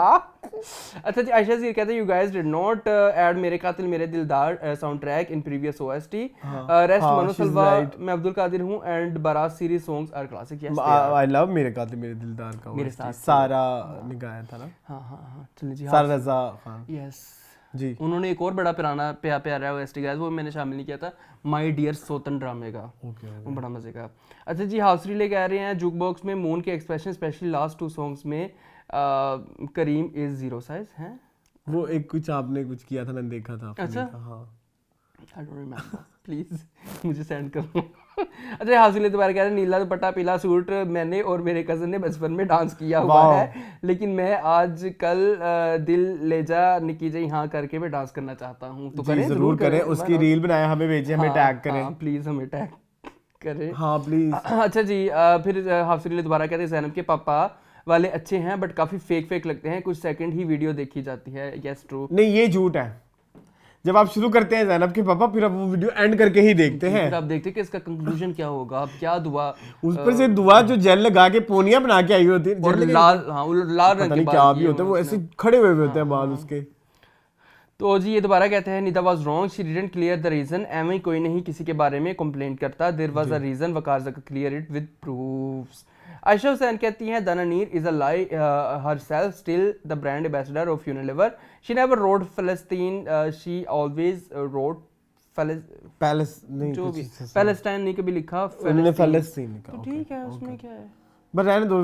अच्छा जी, आयशा जी कहते हैं you guys did not add मेरे कातिल मेरे दिलदार sound track in previous OST. Rest मनो she's सलवा, right. मैं अब्दुल कादिर हूं and Baraat series songs are classic. Yes I love मेरे कातिल मेरे दिलदार का मेरे वो साथ सारा ने गाया था ना, हाँ चलिए जी। सारा रजा खान यस जी। उन्होंने एक और बड़ा प्यारा ओएसटी गाया, वो मैंने शामिल नहीं किया था, माय डियर सोतन ड्रामे का। वो बड़ा मजे का। अच्छा जी, हाउसरीले कह रहे हैं जुक बॉक्स में मून के एक्सप्रेशन स्पेशली लास्ट 2 सॉन्ग्स में करीम इज जीरो साइज हैं। वो एक कुछ आपने कुछ किया था, मैंने देखा था आपने अच्छा। देखा, हाँ। आई डोंट रिमेंबर, प्लीज मुझे सेंड करो। अच्छा, हासिले दोबारा कह रहे हैं नीला दुपट्टा पीला सूट मैंने और मेरे कजन ने बचपन में डांस किया हुआ वाह। है, लेकिन मैं आज कल दिल ले जा निकी जी हाँ करके मैं डांस करना चाहता हूँ। तो जी, करें, जरूर करें, उसकी रील बनाए हमें भेजें, हमें टैग करें। प्लीज हमें टैग करें। हाँ प्लीज। अच्छा जी, फिर हाफिज दोबारा कहते हैं जैनब के पापा वाले अच्छे हैं बट काफी फेक लगते हैं, कुछ सेकंड ही वीडियो देखी जाती है। Yes true. नहीं ये झूठ है, जब आप शुरू करते हैं जैनब के पापा फिर आप वो वीडियो एंड करके ही देखते हैं। फिर आप देखते हैं कि इसका कंक्लूजन क्या होगा, अब क्या दुआ उस पर से दुआ जो जेल लगा के पोनिया बना के आई होती है, और जेल लगा- लाल, हाँ वो लाल पता रंग के नहीं बाल क्या किए भी होता है, वो हुए ऐसे उसने। खड़े हुए होते हैं बाल उसके। तो जी ये दोबारा कहते हैं Nida was wrong, she didn't clear the reason. एवं कोई नहीं किसी के बारे में कंप्लेंट करता, there was a reason because clear it with proofs. Ayesha Hussain कहती हैं Dananeer is a lie herself still the brand ambassador of Unilever, she never wrote फलस्तीन, शी ऑलवेज रोड पैलेस नहीं, जो कुछ भी ऐसा- पैलेस्टाइन नहीं कभी लिखा, उन्होंने फलस्तीन लिखा, तो ओके। ठीक है, उसमें क्या है। बट रहने दो,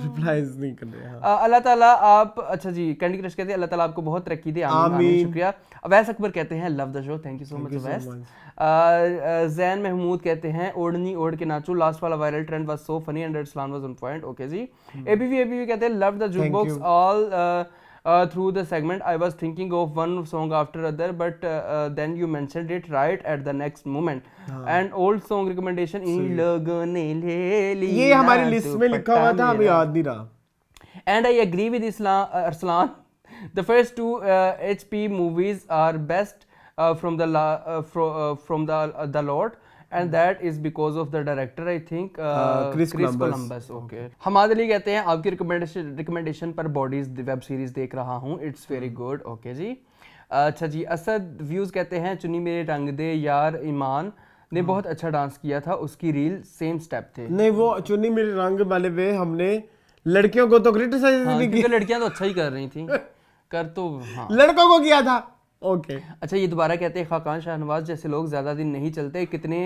रिप्लाईज नहीं कर रहे हैं। हाँ। अल्लाह ताला आप, अच्छा जी कैंडी क्रश कहते हैं अल्लाह ताला आपको बहुत तरक्की दे, आमीन आमीन, आमीन। शुक्रिया। अवैस अकबर कहते हैं love the show, thank you so much Awais. Zain Mahmood कहते हैं ओढ़नी ओढ़ के नाचो, लास्ट वाला viral trend was so funny and Islam was on point. Okay जी। एबीवी कहते हैं love the juke Thank box you. All through the segment. I was thinking of one song after other, but then you mentioned it right at the next moment. And old song recommendation इन लोगों ने ले लिया ये हमारी list में लिखा हुआ था, हमें याद नहीं रहा। And I agree with Arslan. The first 2 HP movies are best from the Lord, and that is because of the director, I think, Chris Chris Columbus. Columbus. Okay. Hammad Ali कहते हैं आपकी रिकमेंडेशन पर बॉडीज वेब सीरीज देख रहा हूँ, it's very good. Okay जी। अच्छा जी, Asad views कहते हैं चुनी मेरे रंग दे यार ईमान ने बहुत अच्छा डांस किया था, उसकी रील सेम स्टेप थे। नहीं वो चुनी मेरे रंग वाले पे हमने लड़कियों को तो क्रिटिसाइज हाँ, नहीं क्योंकि किया, लड़कियां तो अच्छा ही कर रही थी, कर तो हाँ। लड़कों को किया था। ओके। अच्छा ये दोबारा कहते हैं खाकान शाहनवाज जैसे लोग ज्यादा दिन नहीं चलते, कितने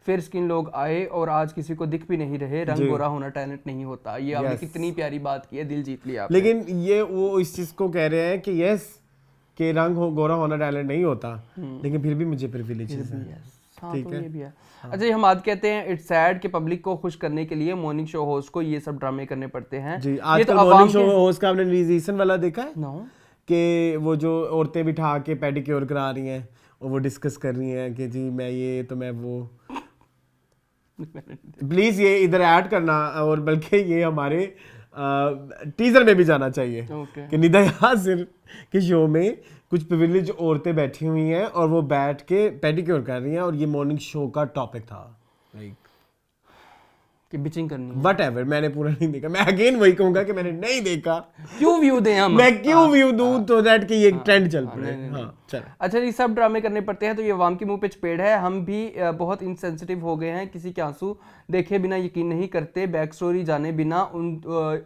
फिर स्किन लोग आए और आज किसी को दिख भी नहीं रहे, रंग गोरा होना टैलेंट नहीं होता। ये आपने कितनी प्यारी बात की है, दिल जीत लिया आपने। लेकिन ये वो इस चीज को कह रहे हैं कि यस कि गोरा होना टैलेंट नहीं होता, लेकिन फिर भी मुझे प्रिविलेजेस है। हाँ, ठीक तो है। ये भी है। अच्छा ये हमाद कहते हैं इट्स सैड कि पब्लिक को खुश करने के लिए मॉर्निंग शो होस्ट को ये सब ड्रामे करने पड़ते हैं। जी ये आजकल तो मॉर्निंग शो होस्ट का आपने रीजन वाला देखा है नो कि वो जो औरतें बिठा के पेडिक्योर करा रही हैं और वो डिस्कस कर रही हैं कि जी मैं ये तो मैं वो, प्लीज ये इधर ऐड करना, और बल्कि ये हमारे टीजर में भी जाना चाहिए Okay. कि निदा यासिर के शो में कुछ प्रिविलेज औरतें बैठी हुई हैं और वो बैठ के पेडिक्योर कर रही हैं और ये मॉर्निंग शो का टॉपिक था लाइक कि बिचिंग करनी है। व्हाटएवर। मैंने पूरा नहीं देखा, मैं अगेन वही कहूंगा कि मैंने नहीं देखा। क्यों व्यू दें हम? मैं क्यों व्यू दूं तो दैट कि ये ट्रेंड चल पड़े। हाँ चल। अच्छा जी, सब ड्रामे करने पड़ते हैं तो ये अवाम के मुंह पे चपेड़ है। हम भी बहुत इंसेंसिटिव हो गए हैं, किसी के आंसू देखे बिना यकीन नहीं करते, बैक स्टोरी जाने बिना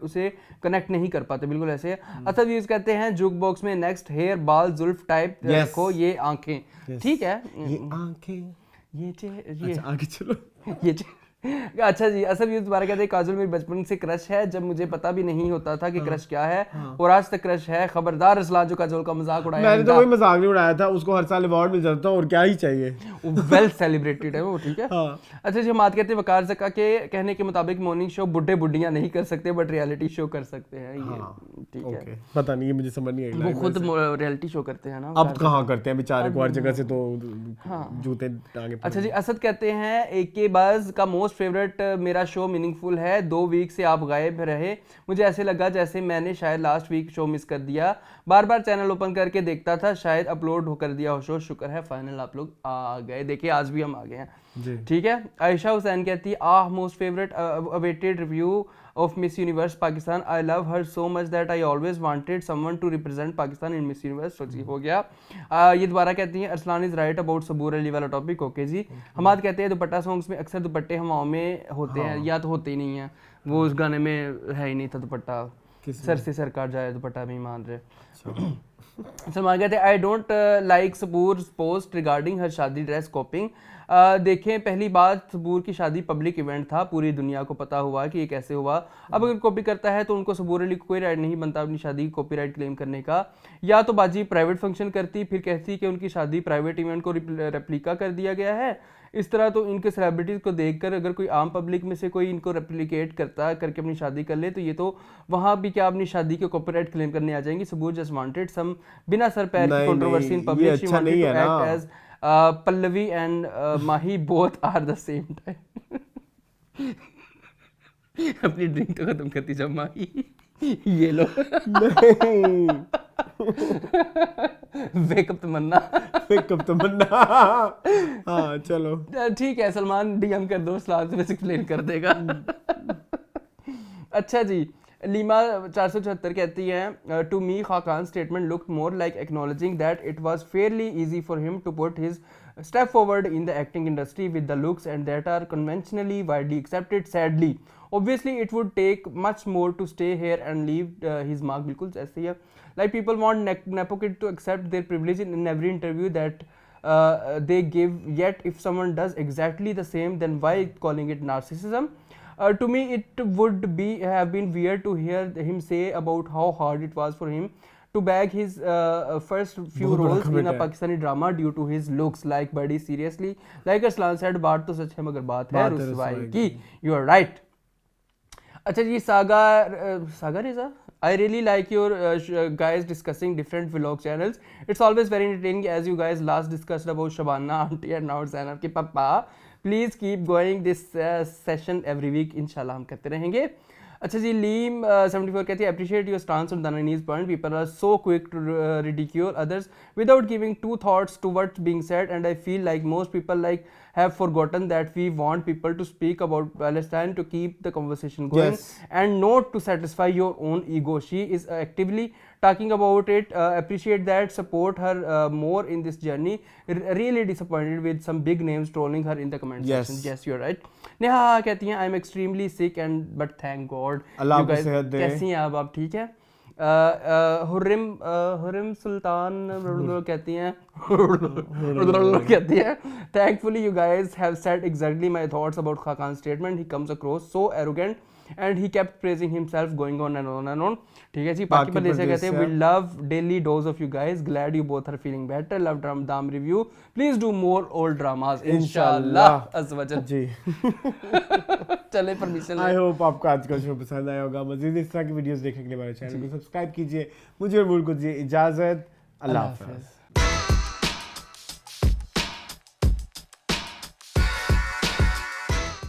उसे कनेक्ट नहीं कर पाते। बिल्कुल ऐसे। अच्छा व्यूज कहते हैं जुक बॉक्स में नेक्स्ट हेयर बाल जुल्फ टाइप रखो, ये आंखें ठीक है, ये आंखें, ये आगे चलो। ये अच्छा जी, असद व्यूज दोबारा कहते हैं काजोल मेरी बचपन से क्रश है, जब मुझे पता भी नहीं होता था कि क्रश क्या है, और आज तक क्रश है। खबरदार असलान जो काजोल का मजाक उड़ाया। मैंने तो कोई मजाक नहीं उड़ाया था, उसको हर साल अवार्ड मिल जाता है और क्या ही चाहिए। वेल सेलिब्रेटेड है वो, ठीक है। अच्छा जी, हम बात करते हैं वकार ज़का के कहने के मुताबिक मॉर्निंग शो बुड्ढे बुड्ढियां नहीं कर सकते बट रियलिटी शो कर सकते हैं। ये ठीक है, पता नहीं, ये मुझे समझ नहीं आई। वो खुद रियलिटी शो करते हैं ना। अब कहाँ करते हैं बेचारे को, हर जगह से तो जूते टांगे। अच्छा जी, असद कहते हैं एके बाज का मोस्ट फेवरेट मेरा शो मीनिंगफुल है। 2 वीक से आप गायब रहे, मुझे ऐसे लगा जैसे मैंने शायद लास्ट वीक शो मिस कर दिया। बार बार चैनल ओपन करके देखता था, शायद अपलोड हो कर दिया हो शो। शुक्र है फाइनल आप लोग आ गए। देखिए आज भी हम आ गए हैं, ठीक है। आयशा हुसैन कहती है ah most favourite awaited review of Miss Universe Pakistan. I love her so much that I always wanted someone to represent Pakistan in Miss Universe. तो जी हो गया। ये दोबारा कहती हैं अरसलान इज राइट अबाउट सबूर अली वाला टॉपिक। ओके जी। हमाद कहते हैं दुपट्टा सॉन्ग्स में अक्सर दुपट्टे हमाओं में होते हैं, या तो होते ही नहीं है, वो उस गाने में है ही नहीं था दुपट्टा। सर से सरकार जाए दुपट्टा भी मान रहे। सलमान कहते हैं I don't like Saboor post regarding हर शादी ड्रेस कॉपिंग। देखें पहली बात, सबूर की शादी पब्लिक इवेंट था, पूरी दुनिया को पता हुआ कि ये कैसे हुआ। अब अगर कॉपी करता है तो उनको सबूर अली को कोई राइट नहीं बनता अपनी शादी की कॉपीराइट क्लेम करने का। या तो बाजी प्राइवेट फंक्शन करती फिर कहती कि उनकी शादी प्राइवेट इवेंट को रेप्लिका कर दिया गया है। इस तरह तो इनके सेलिब्रिटीज़ को देखकर अगर कोई आम पब्लिक में से कोई इनको रेप्लिकेट करता करके अपनी शादी कर ले तो ये तो वहाँ भी क्या अपनी शादी के कॉपीराइट क्लेम करने आ जाएंगी। सबूर जस्ट वांटेड सम बिना सर पैर की controversy in public. She wanted to act as Pallavi and Mahi both are the same time. अपनी ड्रिंक तो खत्म करती जब माही ये लो। वेकअप तमन्ना, वेकअप तमन्ना। हाँ चलो ठीक है, सलमान डीएम कर दो, सलाम से एक्सप्लेन कर देगा। अच्छा जी, लीमा 474 कहती है to me Khaqan statement look more like acknowledging that it was fairly easy for him to put his step forward in the acting industry with the looks and that are conventionally widely accepted. Sadly, obviously it would take much more to stay here and leave his mark. बिल्कुल ऐसे ही है, like people want Nepo kid to accept their privilege in every interview that they give, yet if someone does exactly the same then why calling it narcissism? To me it would have been weird to hear him say about how hard it was for him to bag his first few roles in a Pakistani drama due to his looks. Like buddy, seriously, like Arslan said, बात तो सच है मगर बात है रुसवाई की। You are right. अच्छा जी, सागा रिजा, I really like your guys discussing different vlog channels. It's always very entertaining as you guys last discussed about Shabana auntie and now Zainab के पापा. Please keep going this session every week. इंशाल्लाह हम करते रहेंगे। अच्छा जी, लीम 74 कहती है अप्रिशिएट योर स्टांस ऑन दानानीज point, people are so quick to ridicule others without giving two thoughts to what's being said and I feel like most people like have forgotten that we want people to speak about Palestine to keep the conversation going and not to satisfy your own ego. She is actively talking about it. Appreciate that, support her more in this journey. Really disappointed with some big names trolling her in the comment section. Yes, you're right. Neha कहती हैं I'm extremely sick and but thank God. अल्लाह आपको सेहत दे। कैसी हैं आप ठीक है? हुर्रिम सुल्तान कहती हैं thankfully you guys have said exactly my thoughts about Khakan's statement. He comes across so arrogant and he kept praising himself going on and on and on. ठीक है जी, बाकी बंदे से कहते हैं we love daily dose of you guys, glad you both are feeling better, love Dam review, please do more old dramas इंशाल्लाह अज़वजल जी। चले permission. I hope आपको आज का शो पसंद आया होगा। मज़ीद इस तरह की वीडियोस देखने के लिए हमारे चैनल को सब्सक्राइब कीजिए। मुझे और मूल को दीजिए इजाज़त। अल्लाह हाफ़िज़।